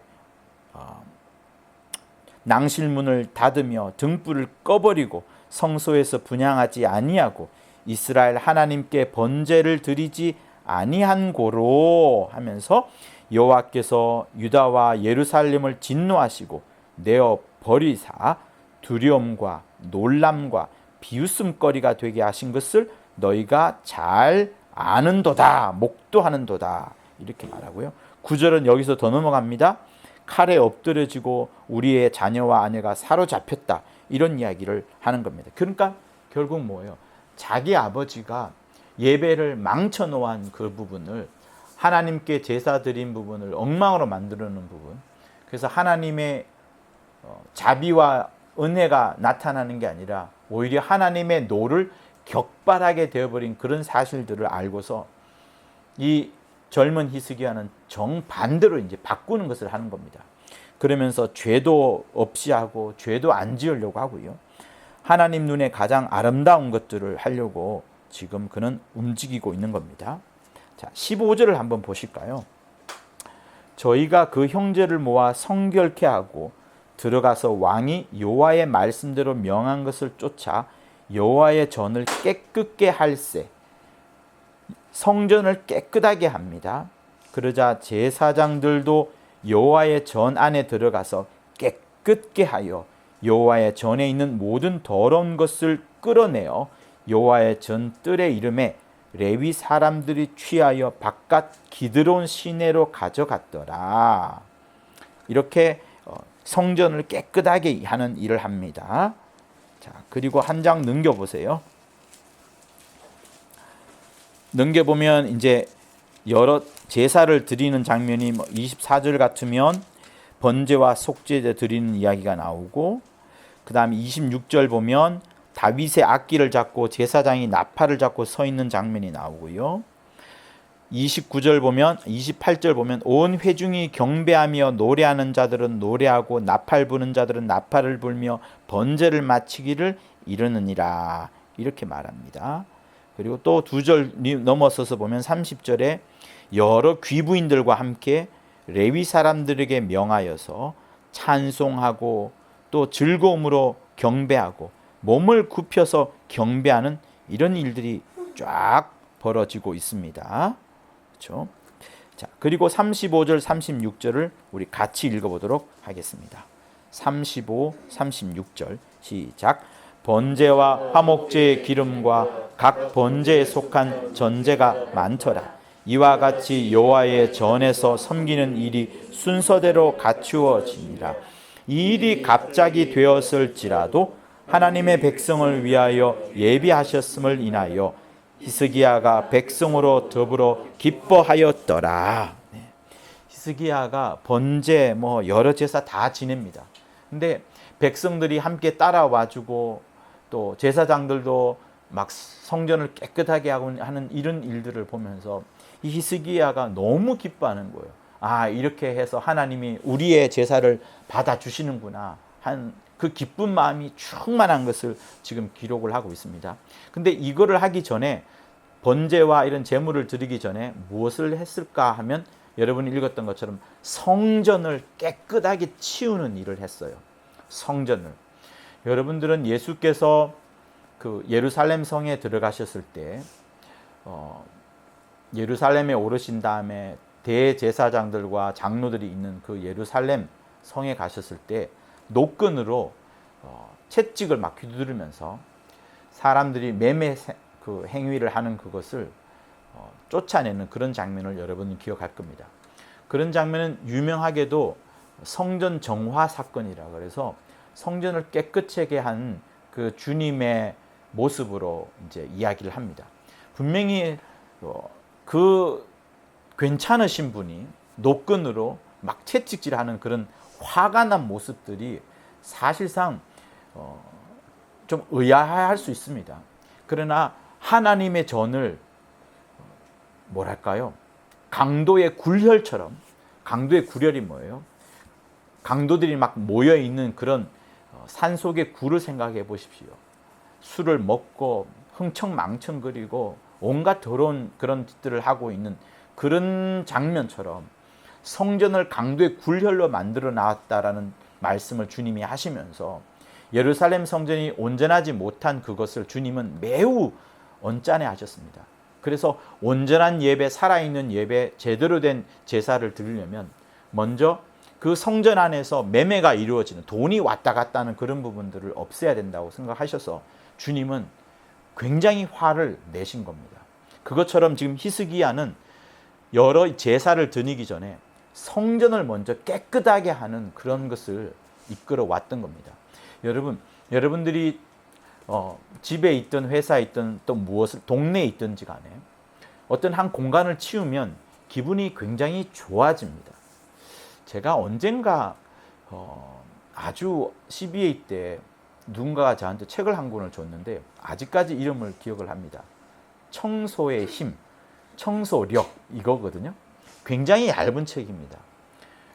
낭실문을 닫으며 등불을 꺼버리고 성소에서 분향하지 아니하고 이스라엘 하나님께 번제를 드리지 아니한 고로 하면서 여호와께서 유다와 예루살렘을 진노하시고 내어 버리사 두려움과 놀람과 비웃음거리가 되게 하신 것을 너희가 잘 아는도다, 목도하는도다, 이렇게 말하고요. 9절은 여기서 더 넘어갑니다. 칼에 엎드려지고 우리의 자녀와 아내가 사로잡혔다, 이런 이야기를 하는 겁니다. 그러니까 결국 뭐예요? 자기 아버지가 예배를 망쳐놓은 그 부분을, 하나님께 제사 드린 부분을 엉망으로 만들어놓은 부분, 그래서 하나님의 자비와 은혜가 나타나는 게 아니라 오히려 하나님의 노를 격발하게 되어버린 그런 사실들을 알고서 이 젊은 히스기야는 정반대로 이제 바꾸는 것을 하는 겁니다. 그러면서 죄도 없이 하고 죄도 안 지으려고 하고요. 하나님 눈에 가장 아름다운 것들을 하려고 지금 그는 움직이고 있는 겁니다. 자, 15절을 한번 보실까요? 저희가 그 형제를 모아 성결케 하고 들어가서 왕이 여호와의 말씀대로 명한 것을 쫓아 여호와의 전을 깨끗게 할세. 성전을 깨끗하게 합니다. 그러자 제사장들도 여호와의 전 안에 들어가서 깨끗게 하여 여호와의 전에 있는 모든 더러운 것을 끌어내어 여호와의 전 뜰의 이름에 레위 사람들이 취하여 바깥 기드론 시내로 가져갔더라. 이렇게 성전을 깨끗하게 하는 일을 합니다. 자, 그리고 한 장 넘겨보세요. 넘겨보면 이제 여러 제사를 드리는 장면이 24절 같으면 번제와 속죄제 드리는 이야기가 나오고, 그 다음에 26절 보면 다윗의 악기를 잡고 제사장이 나팔을 잡고 서 있는 장면이 나오고요. 29절 보면, 28절 보면 온 회중이 경배하며 노래하는 자들은 노래하고 나팔 부는 자들은 나팔을 불며 번제를 마치기를 이르느니라, 이렇게 말합니다. 그리고 또 2절 넘어서서 보면 30절에 여러 귀부인들과 함께 레위 사람들에게 명하여서 찬송하고 또 즐거움으로 경배하고 몸을 굽혀서 경배하는 이런 일들이 쫙 벌어지고 있습니다. 그렇죠? 자, 그리고 35절, 36절을 우리 같이 읽어보도록 하겠습니다. 35, 36절 시작. 번제와 화목제의 기름과 각 번제에 속한 전제가 많더라. 이와 같이 여호와의 전에서 섬기는 일이 순서대로 갖추어지니라. 이 일이 갑자기 되었을지라도 하나님의 백성을 위하여 예비하셨음을 인하여 히스기야가 백성으로 더불어 기뻐하였더라. 히스기야가 번제 여러 제사 다 지냅니다. 근데 백성들이 함께 따라와주고 또 제사장들도 막 성전을 깨끗하게 하고 하는 이런 일들을 보면서 이 히스기야가 너무 기뻐하는 거예요. 아, 이렇게 해서 하나님이 우리의 제사를 받아주시는구나 한 그 기쁜 마음이 충만한 것을 지금 기록을 하고 있습니다. 근데 이거를 하기 전에, 번제와 이런 제물을 드리기 전에 무엇을 했을까 하면 여러분이 읽었던 것처럼 성전을 깨끗하게 치우는 일을 했어요. 성전을. 여러분들은 예수께서 그 예루살렘 성에 들어가셨을 때 예루살렘에 오르신 다음에 대제사장들과 장로들이 있는 그 예루살렘 성에 가셨을 때 노끈으로 채찍을 막 휘두르면서 사람들이 매매 그 행위를 하는 그것을 쫓아내는 그런 장면을 여러분이 기억할 겁니다. 그런 장면은 유명하게도 성전 정화 사건이라 그래서 성전을 깨끗하게 한 그 주님의 모습으로 이제 이야기를 합니다. 분명히 그 괜찮으신 분이 노끈으로 막 채찍질하는 그런 화가 난 모습들이 사실상 좀 의아할 수 있습니다. 그러나 하나님의 전을 뭐랄까요? 강도의 굴혈처럼, 강도의 굴혈이 뭐예요? 강도들이 막 모여 있는 그런 산속의 굴을 생각해 보십시오. 술을 먹고 흥청망청거리고 온갖 더러운 그런 짓들을 하고 있는 그런 장면처럼 성전을 강도의 굴혈로 만들어 놨다라는 말씀을 주님이 하시면서 예루살렘 성전이 온전하지 못한 그것을 주님은 매우 언짢아 하셨습니다. 그래서 온전한 예배, 살아있는 예배, 제대로 된 제사를 드리려면 먼저 그 성전 안에서 매매가 이루어지는, 돈이 왔다 갔다 하는 그런 부분들을 없애야 된다고 생각하셔서 주님은 굉장히 화를 내신 겁니다. 그것처럼 지금 히스기야는 여러 제사를 드리기 전에 성전을 먼저 깨끗하게 하는 그런 것을 이끌어 왔던 겁니다. 여러분들이 집에 있든 회사에 있든 또 무엇을 동네에 있든지 간에 어떤 한 공간을 치우면 기분이 굉장히 좋아집니다. 제가 언젠가 아주 12회 때 누군가가 저한테 책을 한 권을 줬는데 아직까지 이름을 기억을 합니다. 청소의 힘, 청소력 이거거든요. 굉장히 얇은 책입니다.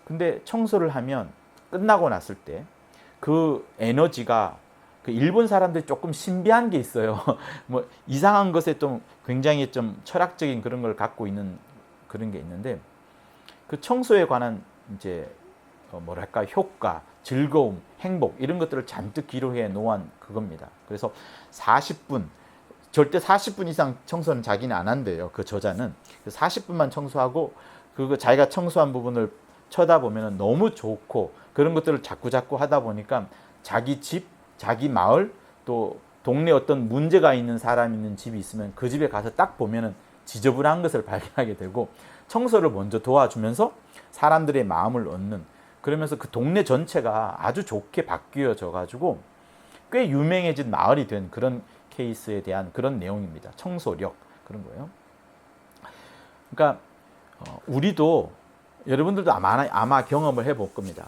근데 청소를 하면 끝나고 났을 때 그 에너지가 그 일본 사람들이 조금 신비한 게 있어요. 뭐 이상한 것에 좀 굉장히 좀 철학적인 그런 걸 갖고 있는 그런 게 있는데 그 청소에 관한 이제 뭐랄까 효과, 즐거움, 행복 이런 것들을 잔뜩 기록해 놓은 그겁니다. 그래서 40분 절대 40분 이상 청소는 자기는 안 한대요. 그 저자는 40분만 청소하고 그거 자기가 청소한 부분을 쳐다보면 너무 좋고 그런 것들을 자꾸 하다 보니까 자기 집, 자기 마을 또 동네 어떤 문제가 있는 사람 있는 집이 있으면 그 집에 가서 딱 보면은 지저분한 것을 발견하게 되고 청소를 먼저 도와주면서 사람들의 마음을 얻는 그러면서 그 동네 전체가 아주 좋게 바뀌어져 가지고 꽤 유명해진 마을이 된 그런 케이스에 대한 그런 내용입니다. 청소력 그런 거예요. 그러니까 우리도 여러분들도 아마 경험을 해볼 겁니다.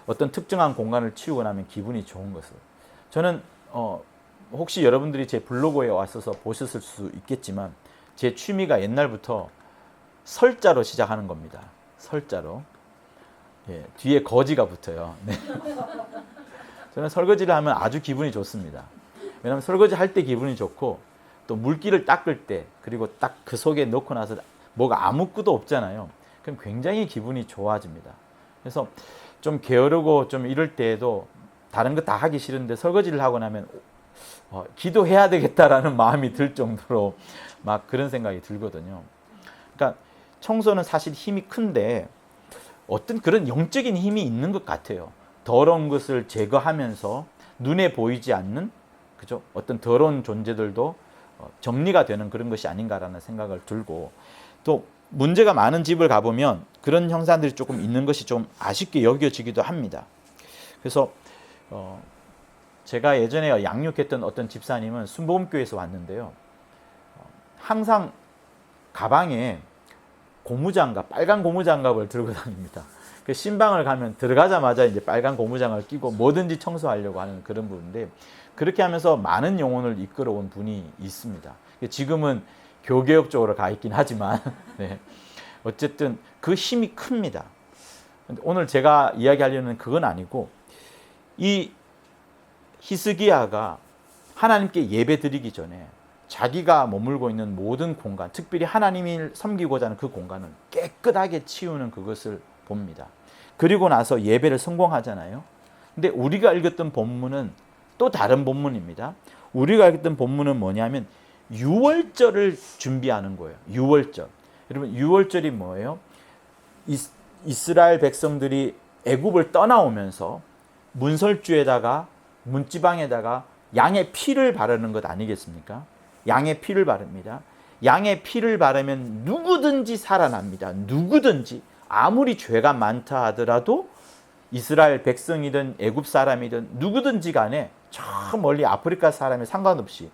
어떤 특정한 공간을 치우고 나면 기분이 좋은 것을. 저는 혹시 여러분들이 제 블로그에 왔어서 보셨을 수 있겠지만 제 취미가 옛날부터 설자로 시작하는 겁니다. 설자로. 예, 뒤에 거지가 붙어요. 네. 저는 설거지를 하면 아주 기분이 좋습니다. 왜냐하면 설거지 할 때 기분이 좋고 또 물기를 닦을 때 그리고 딱 그 속에 넣고 나서 뭐가 아무것도 없잖아요. 그럼 굉장히 기분이 좋아집니다. 그래서 좀 게으르고 좀 이럴 때에도 다른 거 다 하기 싫은데 설거지를 하고 나면 기도해야 되겠다라는 마음이 들 정도로 막 그런 생각이 들거든요. 그러니까 청소는 사실 힘이 큰데 어떤 그런 영적인 힘이 있는 것 같아요. 더러운 것을 제거하면서 눈에 보이지 않는 그죠? 어떤 더러운 존재들도 정리가 되는 그런 것이 아닌가라는 생각을 들고 또 문제가 많은 집을 가보면 그런 형상들이 조금 있는 것이 좀 아쉽게 여겨지기도 합니다. 그래서 제가 예전에 양육했던 어떤 집사님은 순복음교회에서 왔는데요. 항상 가방에 고무장갑, 빨간 고무장갑을 들고 다닙니다. 그 신방을 가면 들어가자마자 이제 빨간 고무장갑을 끼고 뭐든지 청소하려고 하는 그런 분인데 그렇게 하면서 많은 영혼을 이끌어온 분이 있습니다. 지금은 교개혁 쪽으로 가 있긴 하지만 네. 어쨌든 그 힘이 큽니다. 오늘 제가 이야기하려는 그건 아니고 이 히스기야가 하나님께 예배 드리기 전에 자기가 머물고 있는 모든 공간, 특별히 하나님을 섬기고자 하는 그 공간을 깨끗하게 치우는 그것을 봅니다. 그리고 나서 예배를 성공하잖아요. 근데 우리가 읽었던 본문은 또 다른 본문입니다. 우리가 읽었던 본문은 뭐냐면 유월절을 준비하는 거예요. 유월절. 여러분 유월절이 뭐예요? 이스라엘 백성들이 애굽을 떠나오면서 문설주에다가 문지방에다가 양의 피를 바르는 것 아니겠습니까? 양의 피를 바릅니다. 양의 피를 바르면 누구든지 살아납니다. 누구든지 아무리 죄가 많다 하더라도 이스라엘 백성이든 애굽 사람이든 누구든지 간에 저 멀리 아프리카 사람이 상관없이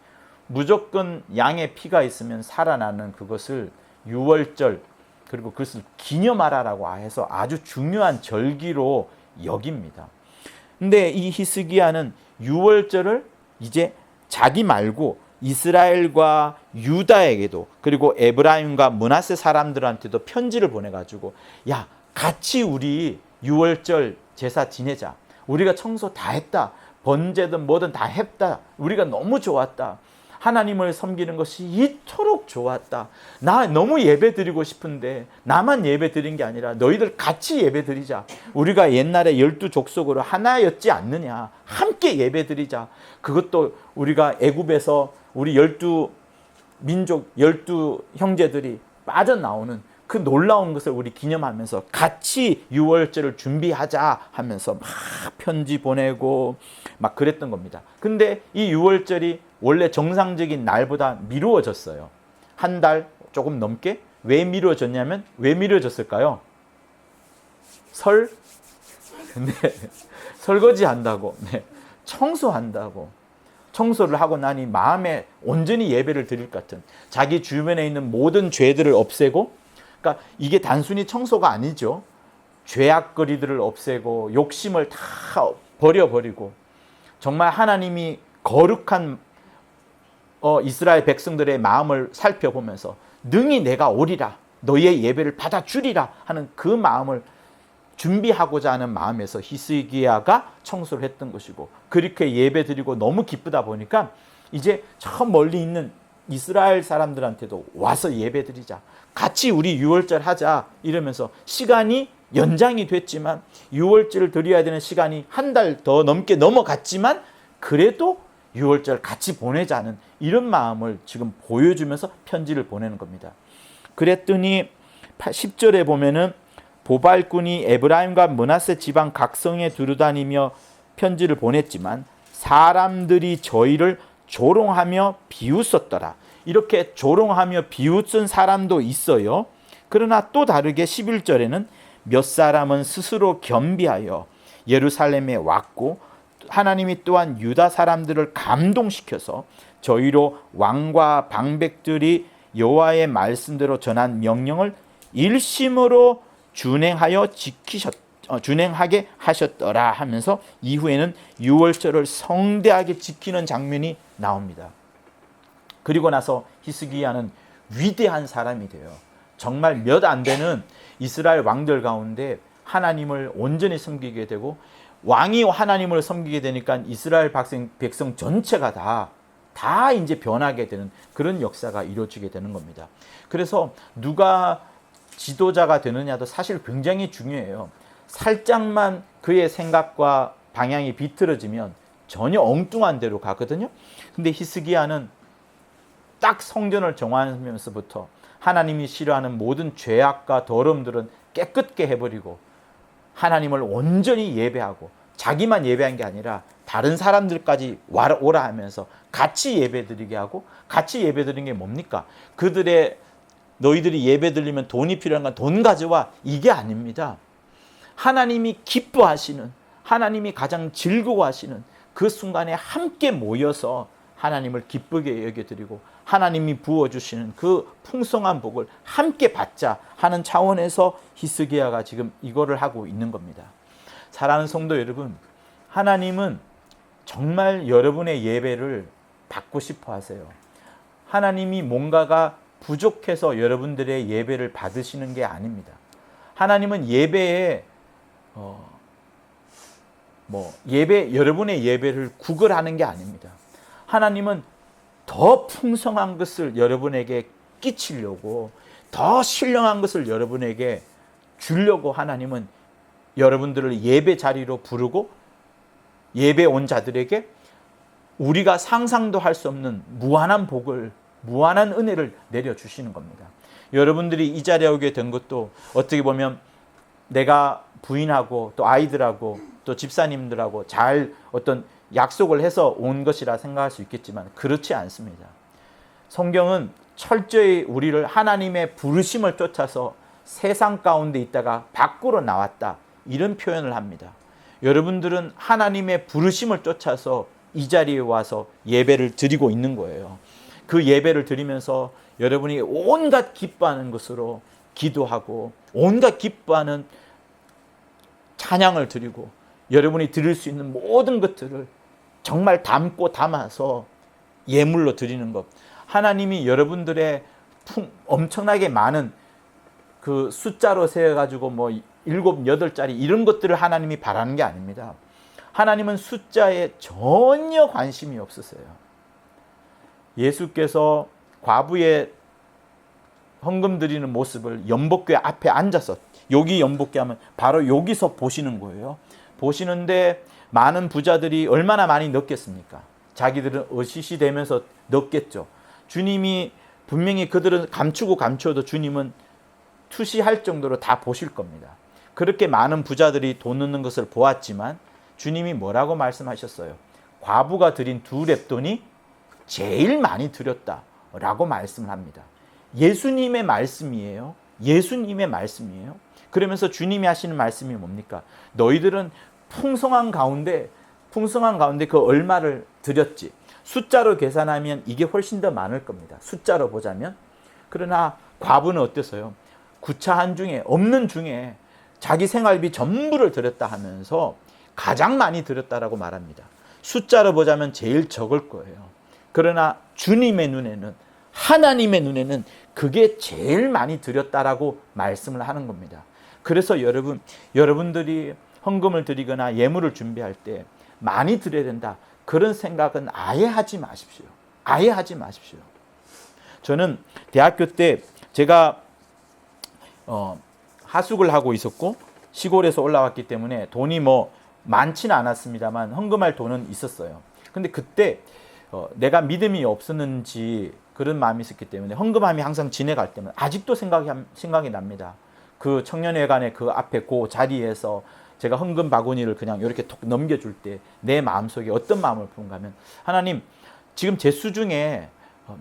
무조건 양의 피가 있으면 살아나는 그것을 유월절 그리고 그것을 기념하라라고 해서 아주 중요한 절기로 여깁니다. 근데 이 히스기야는 유월절을 이제 자기 말고 이스라엘과 유다에게도 그리고 에브라임과 므낫세 사람들한테도 편지를 보내가지고 야 같이 우리 유월절 제사 지내자. 우리가 청소 다 했다. 번제든 뭐든 다 했다. 우리가 너무 좋았다. 하나님을 섬기는 것이 이토록 좋았다. 나 너무 예배 드리고 싶은데 나만 예배 드린 게 아니라 너희들 같이 예배 드리자. 우리가 옛날에 12족속으로 하나였지 않느냐. 함께 예배 드리자. 그것도 우리가 애굽에서 우리 12민족 12형제들이 빠져나오는 그 놀라운 것을 우리 기념하면서 같이 유월절을 준비하자 하면서 막 편지 보내고 막 그랬던 겁니다. 근데 이 유월절이 원래 정상적인 날보다 미루어졌어요. 한 달 조금 넘게. 왜 미루어졌냐면 왜 미루어졌을까요? 네. 설거지 한다고. 네. 청소한다고. 청소를 하고 나니 마음에 온전히 예배를 드릴 것 같은 자기 주변에 있는 모든 죄들을 없애고 그러니까 이게 단순히 청소가 아니죠. 죄악거리들을 없애고 욕심을 다 버려버리고 정말 하나님이 거룩한 이스라엘 백성들의 마음을 살펴보면서 능히 내가 오리라 너희의 예배를 받아주리라 하는 그 마음을 준비하고자 하는 마음에서 히스기야가 청소를 했던 것이고 그렇게 예배드리고 너무 기쁘다 보니까 이제 저 멀리 있는 이스라엘 사람들한테도 와서 예배드리자. 같이 우리 유월절 하자 이러면서 시간이 연장이 됐지만 유월절을 드려야 되는 시간이 한 달 더 넘게 넘어갔지만 그래도 유월절 같이 보내자는 이런 마음을 지금 보여주면서 편지를 보내는 겁니다. 그랬더니 10절에 보면은 보발꾼이 에브라임과 므낫세 지방 각성에 두루다니며 편지를 보냈지만 사람들이 저희를 조롱하며 비웃었더라. 이렇게 조롱하며 비웃은 사람도 있어요. 그러나 또 다르게 11절에는 몇 사람은 스스로 겸비하여 예루살렘에 왔고 하나님이 또한 유다 사람들을 감동시켜서 저희로 왕과 방백들이 여호와의 말씀대로 전한 명령을 일심으로 준행하게 하셨더라 하면서 이후에는 유월절을 성대하게 지키는 장면이 나옵니다. 그리고 나서 히스기야는 위대한 사람이 돼요. 정말 몇 안 되는 이스라엘 왕들 가운데 하나님을 온전히 섬기게 되고 왕이 하나님을 섬기게 되니까 이스라엘 백성 전체가 다 이제 변하게 되는 그런 역사가 이루어지게 되는 겁니다. 그래서 누가 지도자가 되느냐도 사실 굉장히 중요해요. 살짝만 그의 생각과 방향이 비틀어지면 전혀 엉뚱한 데로 가거든요. 근데 히스기야는 딱 성전을 정하면서부터 하나님이 싫어하는 모든 죄악과 더러움들은 깨끗게 해버리고 하나님을 온전히 예배하고 자기만 예배한 게 아니라 다른 사람들까지 오라 하면서 같이 예배드리게 하고 같이 예배드리는 게 뭡니까? 너희들이 예배드리면 돈이 필요한 건 돈 가져와 이게 아닙니다. 하나님이 기뻐하시는 하나님이 가장 즐거워하시는 그 순간에 함께 모여서 하나님을 기쁘게 여겨드리고 하나님이 부어주시는 그 풍성한 복을 함께 받자 하는 차원에서 히스기야가 지금 이거를 하고 있는 겁니다. 사랑하는 성도 여러분, 하나님은 정말 여러분의 예배를 받고 싶어 하세요. 하나님이 뭔가가 부족해서 여러분들의 예배를 받으시는 게 아닙니다. 하나님은 여러분의 예배를 구걸하는 게 아닙니다. 하나님은 더 풍성한 것을 여러분에게 끼치려고 더 신령한 것을 여러분에게 주려고 하나님은 여러분들을 예배 자리로 부르고 예배 온 자들에게 우리가 상상도 할 수 없는 무한한 복을 무한한 은혜를 내려주시는 겁니다. 여러분들이 이 자리에 오게 된 것도 어떻게 보면 내가 부인하고 또 아이들하고 또 집사님들하고 잘 어떤 약속을 해서 온 것이라 생각할 수 있겠지만 그렇지 않습니다. 성경은 철저히 우리를 하나님의 부르심을 쫓아서 세상 가운데 있다가 밖으로 나왔다 이런 표현을 합니다. 여러분들은 하나님의 부르심을 쫓아서 이 자리에 와서 예배를 드리고 있는 거예요. 그 예배를 드리면서 여러분이 온갖 기뻐하는 것으로 기도하고 온갖 기뻐하는 찬양을 드리고 여러분이 드릴 수 있는 모든 것들을 정말 담아서 예물로 드리는 것. 하나님이 여러분들의 엄청나게 많은 그 숫자로 세어가지고 뭐 7, 8짜리 이런 것들을 하나님이 바라는 게 아닙니다. 하나님은 숫자에 전혀 관심이 없으세요. 예수께서 과부의 헌금 드리는 모습을 연복궤 앞에 앉아서, 여기 연복궤 하면 바로 여기서 보시는 거예요. 보시는데 많은 부자들이 얼마나 많이 넣겠습니까? 자기들은 어시시 되면서 넣겠죠. 주님이 분명히 그들은 감추어도 주님은 투시할 정도로 다 보실 겁니다. 그렇게 많은 부자들이 돈 넣는 것을 보았지만 주님이 뭐라고 말씀하셨어요? 과부가 드린 2렙돈이 제일 많이 드렸다라고 말씀을 합니다. 예수님의 말씀이에요. 예수님의 말씀이에요. 그러면서 주님이 하시는 말씀이 뭡니까? 너희들은 풍성한 가운데 그 얼마를 드렸지. 숫자로 계산하면 이게 훨씬 더 많을 겁니다. 숫자로 보자면. 그러나 과부는 어땠어요? 구차한 중에, 없는 중에 자기 생활비 전부를 드렸다 하면서 가장 많이 드렸다라고 말합니다. 숫자로 보자면 제일 적을 거예요. 그러나 주님의 눈에는, 하나님의 눈에는 그게 제일 많이 드렸다라고 말씀을 하는 겁니다. 그래서 여러분들이 헌금을 드리거나 예물을 준비할 때 많이 드려야 된다, 그런 생각은 아예 하지 마십시오. 아예 하지 마십시오. 저는 대학교 때 제가 하숙을 하고 있었고 시골에서 올라왔기 때문에 돈이 뭐 많지는 않았습니다만 헌금할 돈은 있었어요. 근데 그때 내가 믿음이 없었는지 그런 마음이 있었기 때문에 헌금함이 항상 지내갈 때면 아직도 생각이 납니다. 그 청년회관의 그 앞에 그 자리에서 제가 헌금 바구니를 그냥 이렇게 톡 넘겨줄 때 내 마음속에 어떤 마음을 품은가 하면, 하나님, 지금 제 수중에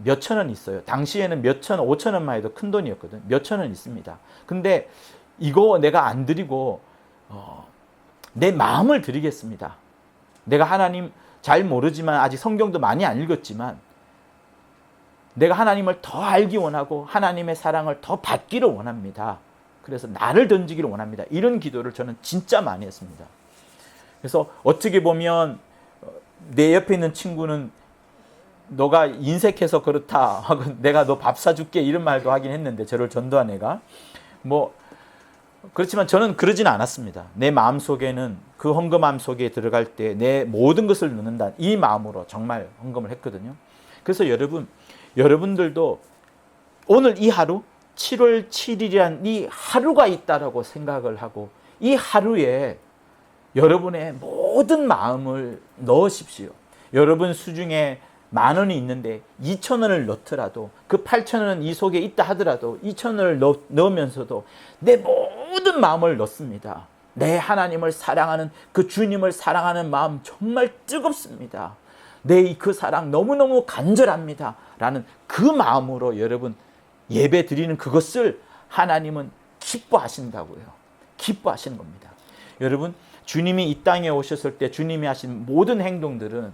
몇 천 원 있어요. 당시에는 몇 천, 5천 원만 해도 큰 돈이었거든. 몇 천 원 있습니다. 근데 이거 내가 안 드리고 내 마음을 드리겠습니다. 내가 하나님 잘 모르지만, 아직 성경도 많이 안 읽었지만 내가 하나님을 더 알기 원하고 하나님의 사랑을 더 받기를 원합니다. 그래서 나를 던지기를 원합니다. 이런 기도를 저는 진짜 많이 했습니다. 그래서 어떻게 보면 내 옆에 있는 친구는 너가 인색해서 그렇다 하고 내가 너 밥 사줄게 이런 말도 하긴 했는데, 저를 전도한 애가 뭐 그렇지만 저는 그러진 않았습니다. 내 마음속에는 그 헌금함 속에 들어갈 때 내 모든 것을 넣는다, 이 마음으로 정말 헌금을 했거든요. 그래서 여러분들도 오늘 이 하루 7월 7일이란 이 하루가 있다라고 생각을 하고 이 하루에 여러분의 모든 마음을 넣으십시오. 여러분 수중에 10,000원이 있는데 2,000원을 넣더라도, 그 8,000원은 이 속에 있다 하더라도 2,000원을 넣으면서도 내 모든 마음을 넣습니다. 내 하나님을 사랑하는, 그 주님을 사랑하는 마음 정말 뜨겁습니다. 내 그 사랑 너무너무 간절합니다 라는 그 마음으로 여러분 예배 드리는 그것을 하나님은 기뻐하신다고요. 기뻐하시는 겁니다. 여러분, 주님이 이 땅에 오셨을 때 주님이 하신 모든 행동들은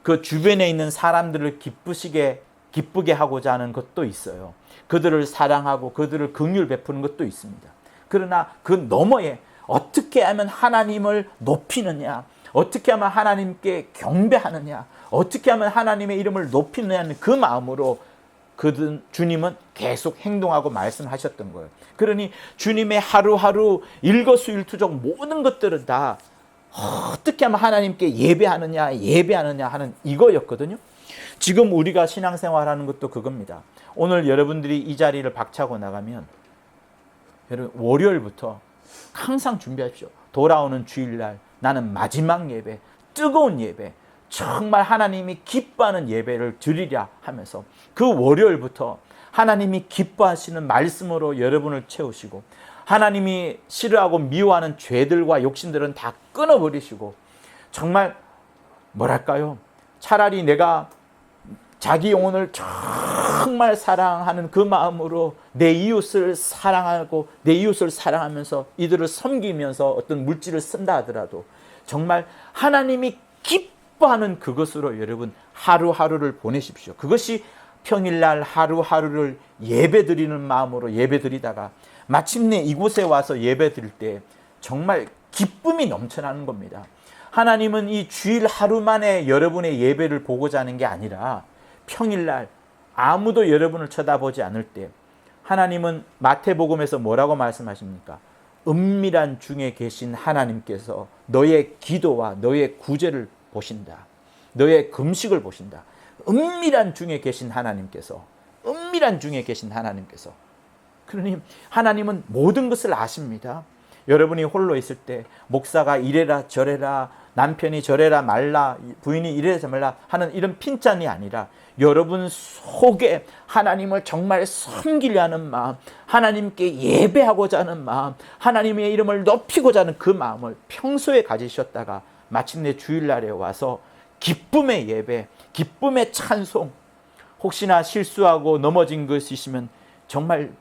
그 주변에 있는 사람들을 기쁘게 하고자 하는 것도 있어요. 그들을 사랑하고 그들을 긍휼 베푸는 것도 있습니다. 그러나 그 너머에 어떻게 하면 하나님을 높이느냐, 어떻게 하면 하나님께 경배하느냐, 어떻게 하면 하나님의 이름을 높이느냐는 그 마음으로 주님은 계속 행동하고 말씀하셨던 거예요. 그러니 주님의 하루하루 일거수일투족 모든 것들은 다 어떻게 하면 하나님께 예배하느냐 하는 이거였거든요. 지금 우리가 신앙생활하는 것도 그겁니다. 오늘 여러분들이 이 자리를 박차고 나가면 여러분 월요일부터 항상 준비하십시오. 돌아오는 주일날 나는 마지막 예배, 뜨거운 예배, 정말 하나님이 기뻐하는 예배를 드리랴 하면서 그 월요일부터 하나님이 기뻐하시는 말씀으로 여러분을 채우시고, 하나님이 싫어하고 미워하는 죄들과 욕심들은 다 끊어버리시고, 정말 뭐랄까요, 차라리 내가 자기 영혼을 정말 사랑하는 그 마음으로 내 이웃을 사랑하고 내 이웃을 사랑하면서 이들을 섬기면서 어떤 물질을 쓴다 하더라도 정말 하나님이 기뻐하는 그것으로 여러분 하루하루를 보내십시오. 그것이 평일날 하루하루를 예배드리는 마음으로 예배드리다가 마침내 이곳에 와서 예배드릴 때 정말 기쁨이 넘쳐나는 겁니다. 하나님은 이 주일 하루 만에 여러분의 예배를 보고자 하는 게 아니라 평일날 아무도 여러분을 쳐다보지 않을 때 하나님은 마태복음에서 뭐라고 말씀하십니까? 은밀한 중에 계신 하나님께서 너의 기도와 너의 구제를 보신다. 너의 금식을 보신다. 은밀한 중에 계신 하나님께서, 은밀한 중에 계신 하나님께서. 그러니 하나님은 모든 것을 아십니다. 여러분이 홀로 있을 때 목사가 이래라 저래라, 남편이 저래라 말라, 부인이 이래라 말라 하는 이런 핀잔이 아니라 여러분 속에 하나님을 정말 섬기려 하는 마음, 하나님께 예배하고자 하는 마음, 하나님의 이름을 높이고자 하는 그 마음을 평소에 가지셨다가 마침내 주일날에 와서 기쁨의 예배, 기쁨의 찬송, 혹시나 실수하고 넘어진 것이시면 정말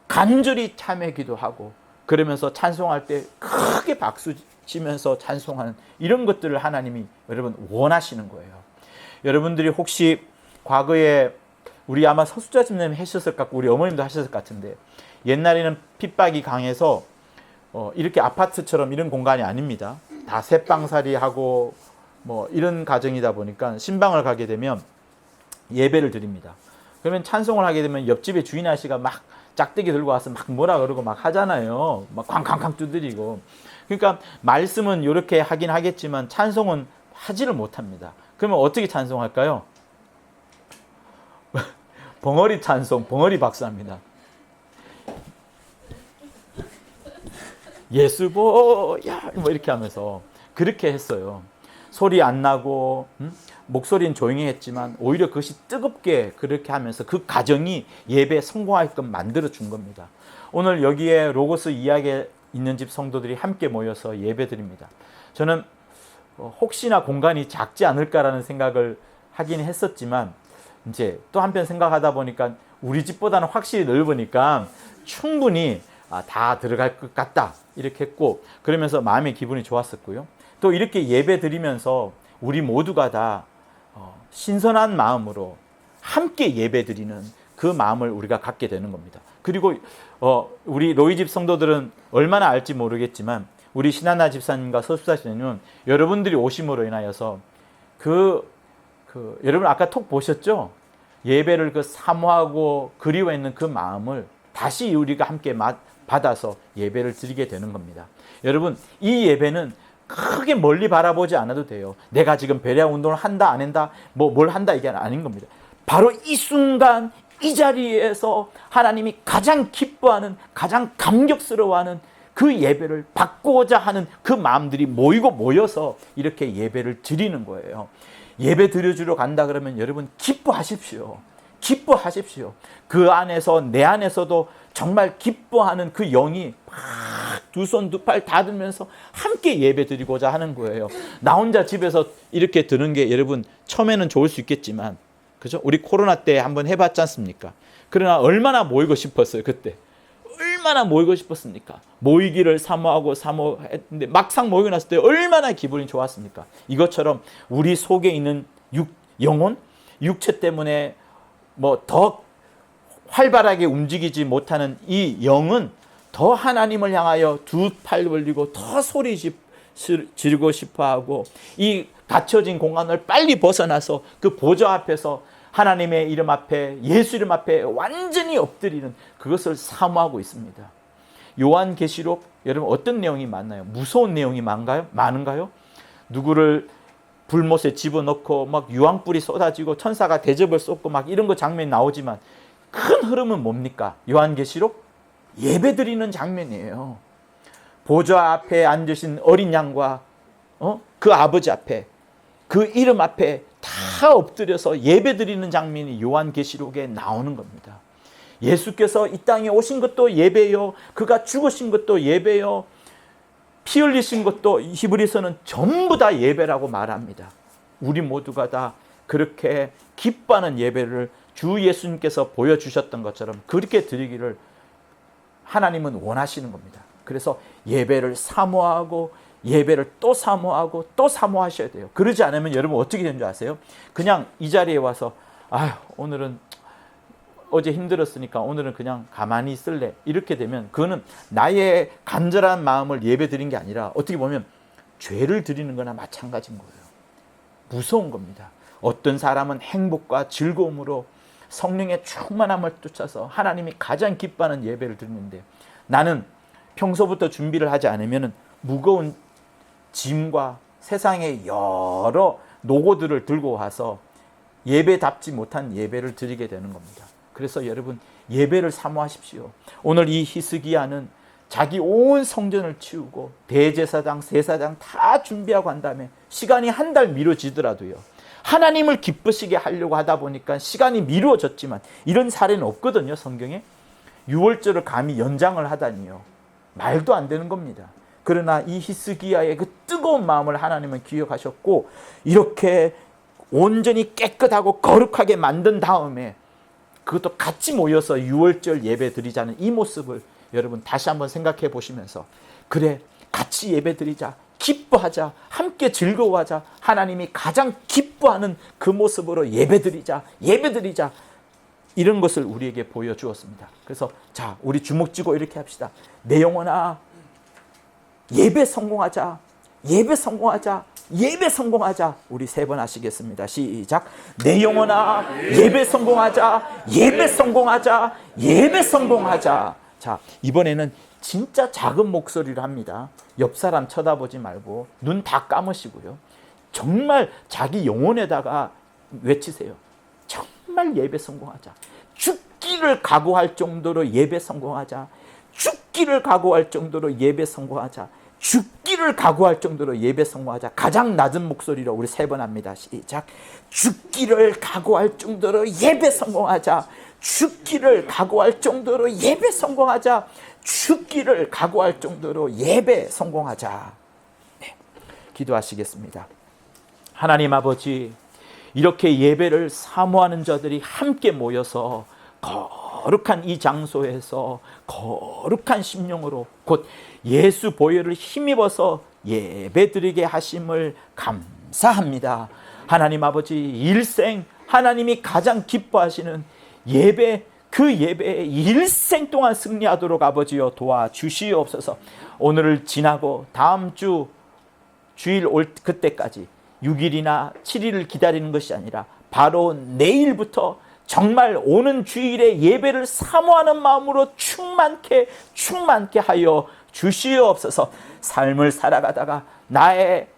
간절히 참회 기도하고 그러면서 찬송할 때 크게 박수 치면서 찬송하는 이런 것들을 하나님이 여러분 원하시는 거예요. 여러분들이 혹시 과거에 우리 아마 서수자집님 하셨을 것 같고 우리 어머님도 하셨을 것 같은데 옛날에는 핍박이 강해서 이렇게 아파트처럼 이런 공간이 아닙니다. 다 셋방살이하고 뭐 이런 가정이다 보니까 신방을 가게 되면 예배를 드립니다. 그러면 찬송을 하게 되면 옆집에 주인 아저씨가 막 짝대기 들고 와서 막 뭐라 그러고 막 하잖아요. 막 쾅쾅쾅 두드리고. 그러니까 말씀은 이렇게 하긴 하겠지만 찬송은 하지를 못합니다. 그러면 어떻게 찬송할까요? 벙어리 찬송, 벙어리 박수합니다. 예수보야 뭐 이렇게 하면서 그렇게 했어요. 소리 안 나고 목소리는 조용히 했지만 오히려 그것이 뜨겁게 그렇게 하면서 그 가정이 예배에 성공하게끔 만들어준 겁니다. 오늘 여기에 로고스 이야기에 있는 집 성도들이 함께 모여서 예배드립니다. 저는 혹시나 공간이 작지 않을까라는 생각을 하긴 했었지만 이제 또 한편 생각하다 보니까 우리 집보다는 확실히 넓으니까 충분히 다 들어갈 것 같다 이렇게 했고 그러면서 마음의 기분이 좋았었고요. 또 이렇게 예배 드리면서 우리 모두가 다 신선한 마음으로 함께 예배 드리는 그 마음을 우리가 갖게 되는 겁니다. 그리고 우리 로이집 성도들은 얼마나 알지 모르겠지만 우리 신하나 집사님과 서수사 집사님은 여러분들이 오심으로 인하여서 여러분 아까 톡 보셨죠? 예배를 그 사모하고 그리워했는 그 마음을 다시 우리가 함께 받아서 예배를 드리게 되는 겁니다. 여러분 이 예배는 크게 멀리 바라보지 않아도 돼요. 내가 지금 배려 운동을 한다 안 한다 뭘 한다 이게 아닌 겁니다. 바로 이 순간 이 자리에서 하나님이 가장 기뻐하는 가장 감격스러워하는 그 예배를 받고자 하는 그 마음들이 모여서 이렇게 예배를 드리는 거예요. 예배 드려주러 간다 그러면 여러분 기뻐하십시오. 기뻐하십시오. 그 안에서 내 안에서도 정말 기뻐하는 그 영이 막 두 손 두 팔 다 들면서 함께 예배 드리고자 하는 거예요. 나 혼자 집에서 이렇게 드는 게 여러분 처음에는 좋을 수 있겠지만 그죠? 우리 코로나 때 한번 해봤지 않습니까? 그러나 얼마나 모이고 싶었어요 그때. 얼마나 모이고 싶었습니까? 모이기를 사모했는데 막상 모이고 났을 때 얼마나 기분이 좋았습니까? 이것처럼 우리 속에 있는 영혼, 육체 때문에 뭐 더 활발하게 움직이지 못하는 이 영은 더 하나님을 향하여 두 팔 벌리고 더 소리 지르고 싶어하고 이 닫혀진 공간을 빨리 벗어나서 그 보좌 앞에서 하나님의 이름 앞에 예수 이름 앞에 완전히 엎드리는 그것을 사모하고 있습니다. 요한계시록 여러분 어떤 내용이 많나요? 무서운 내용이 많은가요? 누구를 불못에 집어넣고 막 유황불이 쏟아지고 천사가 대접을 쏟고 막 이런 거 장면이 나오지만 큰 흐름은 뭡니까? 요한계시록 예배드리는 장면이에요. 보좌 앞에 앉으신 어린 양과 그 아버지 앞에 그 이름 앞에 다 엎드려서 예배드리는 장면이 요한계시록에 나오는 겁니다. 예수께서 이 땅에 오신 것도 예배요, 그가 죽으신 것도 예배요, 피 흘리신 것도 히브리서는 전부 다 예배라고 말합니다. 우리 모두가 다 그렇게 기뻐하는 예배를 주 예수님께서 보여주셨던 것처럼 그렇게 드리기를 하나님은 원하시는 겁니다. 그래서 예배를 사모하고 예배를 또 사모하고 또 사모하셔야 돼요. 그러지 않으면 여러분 어떻게 되는 줄 아세요? 그냥 이 자리에 와서 오늘은 어제 힘들었으니까 오늘은 그냥 가만히 있을래, 이렇게 되면 그거는 나의 간절한 마음을 예배 드린 게 아니라 어떻게 보면 죄를 드리는 거나 마찬가지인 거예요. 무서운 겁니다. 어떤 사람은 행복과 즐거움으로 성령의 충만함을 쫓아서 하나님이 가장 기뻐하는 예배를 드리는데, 나는 평소부터 준비를 하지 않으면 무거운 짐과 세상의 여러 노고들을 들고 와서 예배답지 못한 예배를 드리게 되는 겁니다. 그래서 여러분, 예배를 사모하십시오. 오늘 이 히스기야는 자기 온 성전을 치우고 대제사장, 세사장 다 준비하고 한 다음에 시간이 한 달 미뤄지더라도요, 하나님을 기쁘시게 하려고 하다 보니까 시간이 미루어졌지만, 이런 사례는 없거든요, 성경에. 6월절을 감히 연장을 하다니요. 말도 안 되는 겁니다. 그러나 이 히스기야의 그 뜨거운 마음을 하나님은 기억하셨고, 이렇게 온전히 깨끗하고 거룩하게 만든 다음에 그것도 같이 모여서 6월절 예배 드리자는 이 모습을 여러분 다시 한번 생각해 보시면서, 그래, 같이 예배 드리자, 기뻐하자, 함께 즐거워하자, 하나님이 가장 기뻐하는 그 모습으로 예배 드리자, 이런 것을 우리에게 보여주었습니다. 그래서 자, 우리 주먹 쥐고 이렇게 합시다. 내 영혼아, 예배 성공하자, 예배 성공하자, 예배 성공하자. 우리 3번 하시겠습니다. 시작. 내 영혼아, 예배 성공하자, 예배 성공하자, 예배 성공하자. 자, 이번에는 진짜 작은 목소리로 합니다. 옆 사람 쳐다보지 말고 눈 다 감으시고요, 정말 자기 영혼에다가 외치세요. 정말 예배 성공하자. 죽기를 각오할 정도로 예배 성공하자. 죽기를 각오할 정도로 예배 성공하자. 죽기를 각오할 정도로 예배 성공하자. 가장 낮은 목소리로 우리 3번 합니다. 시작. 죽기를 각오할 정도로 예배 성공하자. 죽기를 각오할 정도로 예배 성공하자. 죽기를 각오할 정도로 예배 성공하자. 네, 기도하시겠습니다. 하나님 아버지, 이렇게 예배를 사모하는 자들이 함께 모여서 거룩한 이 장소에서 거룩한 심령으로 곧 예수 보혈을 힘입어서 예배드리게 하심을 감사합니다. 하나님 아버지, 일생 하나님이 가장 기뻐하시는 예배, 그 예배에 일생 동안 승리하도록 아버지여 도와주시옵소서. 오늘을 지나고 다음 주 주일 올 그때까지 6일이나 7일을 기다리는 것이 아니라 바로 내일부터 정말 오는 주일에 예배를 사모하는 마음으로 충만케 하여 주시옵소서. 삶을 살아가다가 나의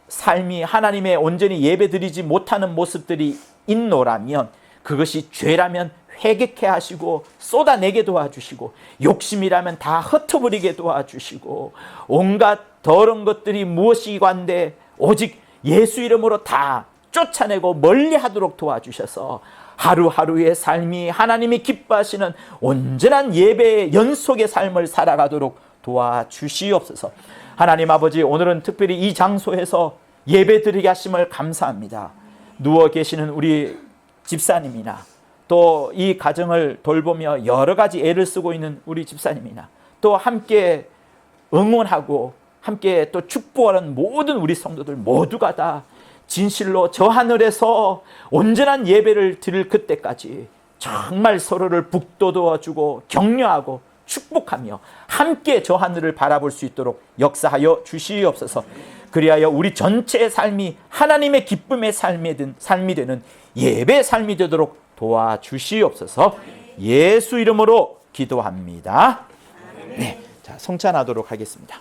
삶이 하나님의 온전히 예배드리지 못하는 모습들이 있노라면, 그것이 죄라면 회개케 하시고 쏟아내게 도와주시고, 욕심이라면 다 흩어버리게 도와주시고, 온갖 더러운 것들이 무엇이관데 오직 예수 이름으로 다 쫓아내고 멀리하도록 도와주셔서 하루하루의 삶이 하나님이 기뻐하시는 온전한 예배의 연속의 삶을 살아가도록 도와주시옵소서. 하나님 아버지, 오늘은 특별히 이 장소에서 예배드리게 하심을 감사합니다. 누워 계시는 우리 집사님이나 또 이 가정을 돌보며 여러 가지 애를 쓰고 있는 우리 집사님이나 또 함께 응원하고 함께 또 축복하는 모든 우리 성도들 모두가 다 진실로 저 하늘에서 온전한 예배를 드릴 그때까지 정말 서로를 북돋워주고 격려하고 축복하며 함께 저 하늘을 바라볼 수 있도록 역사하여 주시옵소서. 그리하여 우리 전체의 삶이 하나님의 기쁨의 삶이 되는 예배의 삶이 되도록 도와주시옵소서. 예수 이름으로 기도합니다. 네, 자, 성찬하도록 하겠습니다.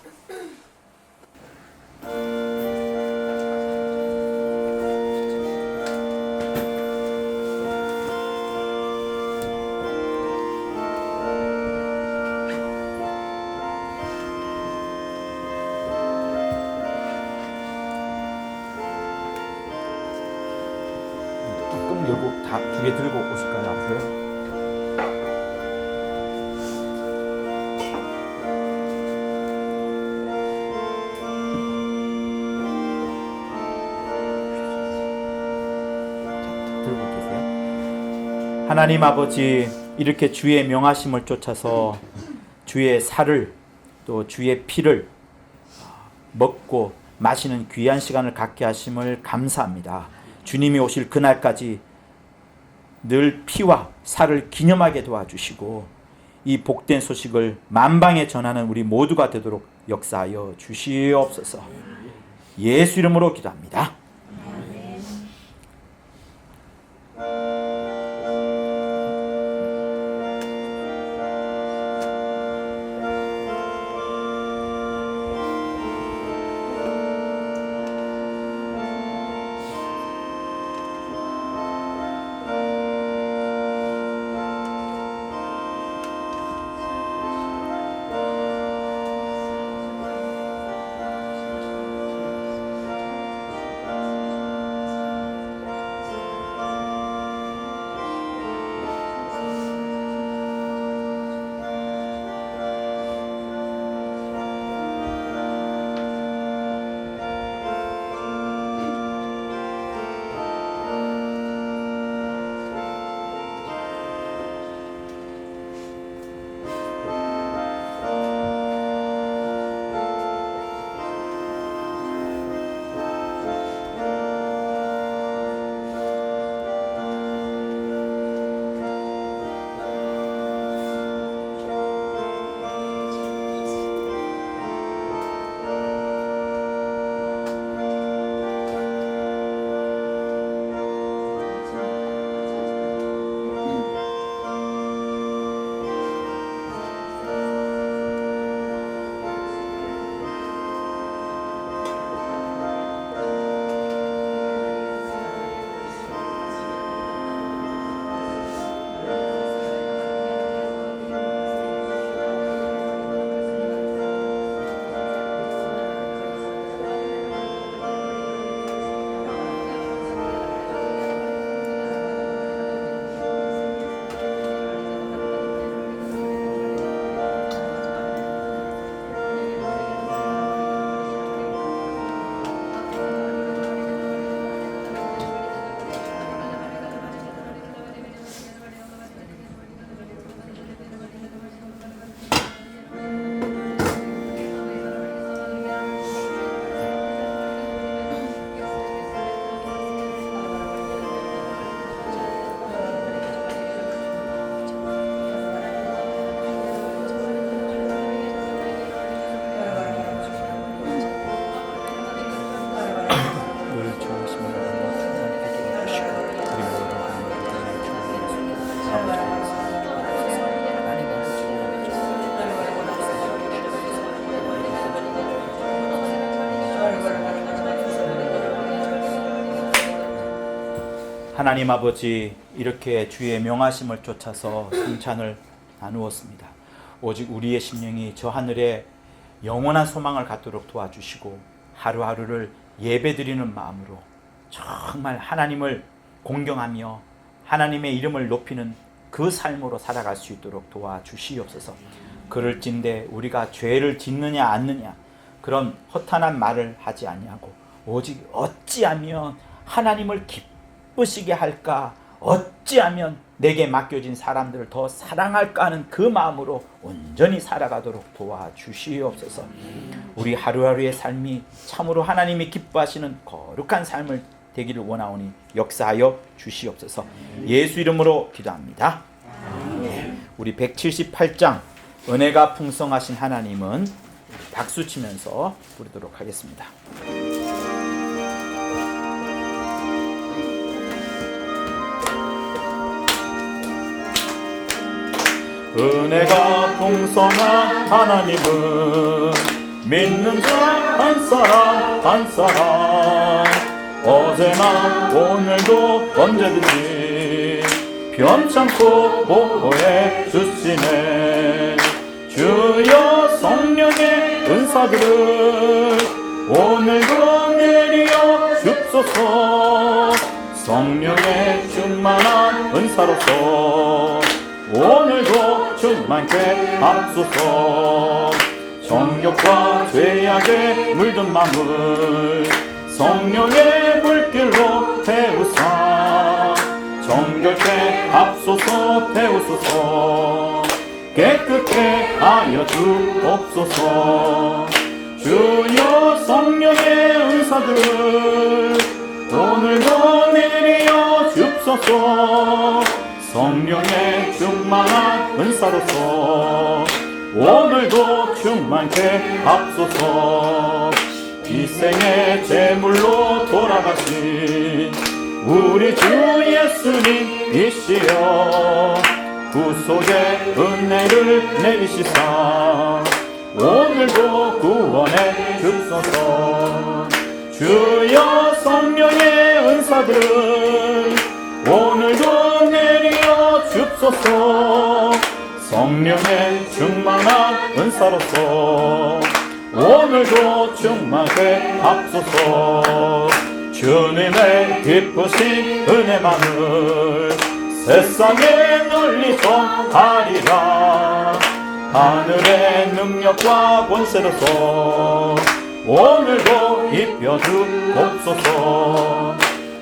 뚜껑 열고 다 두 개 들고 오실까요? 앞으로요? 하나님 아버지, 이렇게 주의 명하심을 쫓아서 주의 살을 또 주의 피를 먹고 마시는 귀한 시간을 갖게 하심을 감사합니다. 주님이 오실 그날까지 늘 피와 살을 기념하게 도와주시고 이 복된 소식을 만방에 전하는 우리 모두가 되도록 역사하여 주시옵소서. 예수 이름으로 기도합니다. 하나님 아버지, 이렇게 주의 명하심을 쫓아서 승찬을 나누었습니다. 오직 우리의 심령이 저 하늘에 영원한 소망을 갖도록 도와주시고 하루하루를 예배드리는 마음으로 정말 하나님을 공경하며 하나님의 이름을 높이는 그 삶으로 살아갈 수 있도록 도와주시옵소서. 그럴진대 우리가 죄를 짓느냐 않느냐 그런 허탄한 말을 하지 아니하고 오직 어찌하면 하나님을 기쁘시게 할까, 어찌하면 내게 맡겨진 사람들을 더 사랑할까 하는 그 마음으로 온전히 살아가도록 도와주시옵소서. 우리 하루하루의 삶이 참으로 하나님이 기뻐하시는 거룩한 삶을 되기를 원하오니 역사하여 주시옵소서. 예수 이름으로 기도합니다. 우리 178장 은혜가 풍성하신 하나님은 박수 치면서 부르도록 하겠습니다. 은혜가 풍성한 하나님은 믿는 자 한 사람 한 사람 어제나 오늘도 언제든지 변찮고 보호해 주시네. 주여 성령의 은사들을 오늘도 내리어 줍소서. 성령의 충만한 은사로서 오늘도 충만케 하소서. 정욕과 죄악에 물든 마음을 성령의 불길로 태우사 정결케 합소서 태우소서 깨끗게 하여 주옵소서 주여 성령의 은사들 오늘도 내려 줍소서 성령의 충만한 은사로서 오늘도 충만케 합소서 이생의 제물로 돌아가신 우리 주 예수님이시여 구속의 은혜를 내리시사 오늘도 구원해 주소서 주여 성령의 은사들 오늘도 내려 줍소서 성령의 충만한 은사로서 오늘도 충만케 합소서 주님의 기쁘신 은혜만을 세상에 널리 전하리라 하늘의 능력과 권세로서 오늘도 입혀 주옵소서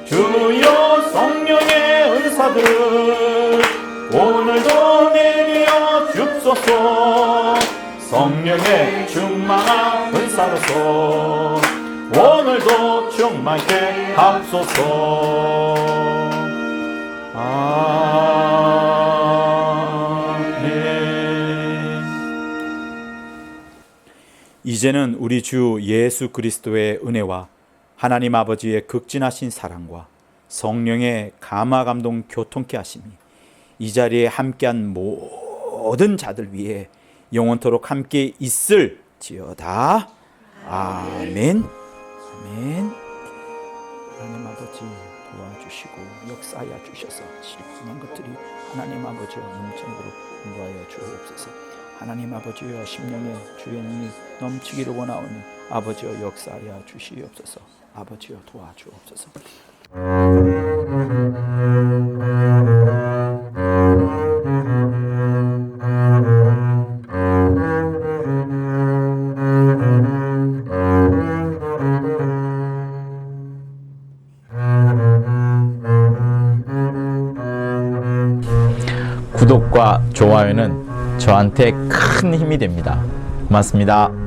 주여 성령의 은사들 오늘도 내려 줍소서 성령의 충만한 은사로서 오늘도 충만케 합소서 아멘. 이제는 우리 주 예수 그리스도의 은혜와 하나님 아버지의 극진하신 사랑과 성령의 감화 감동 교통케 하심이 이 자리에 함께한 모든 자들 위해 영원토록 함께 있을지어다. 아멘. 아멘. 하나님 아버지 도와주시고 역사하여 주셔서 실증한 것들이 하나님 아버지와 넘쳐도록 인도하여 주옵소서. 하나님 아버지여 심령의 주의 능이 넘치기를 원하오니 아버지여 역사하여 주시옵소서. 아버지여 도와주옵소서. 구독과 좋아요는 저한테 큰 힘이 됩니다. 고맙습니다.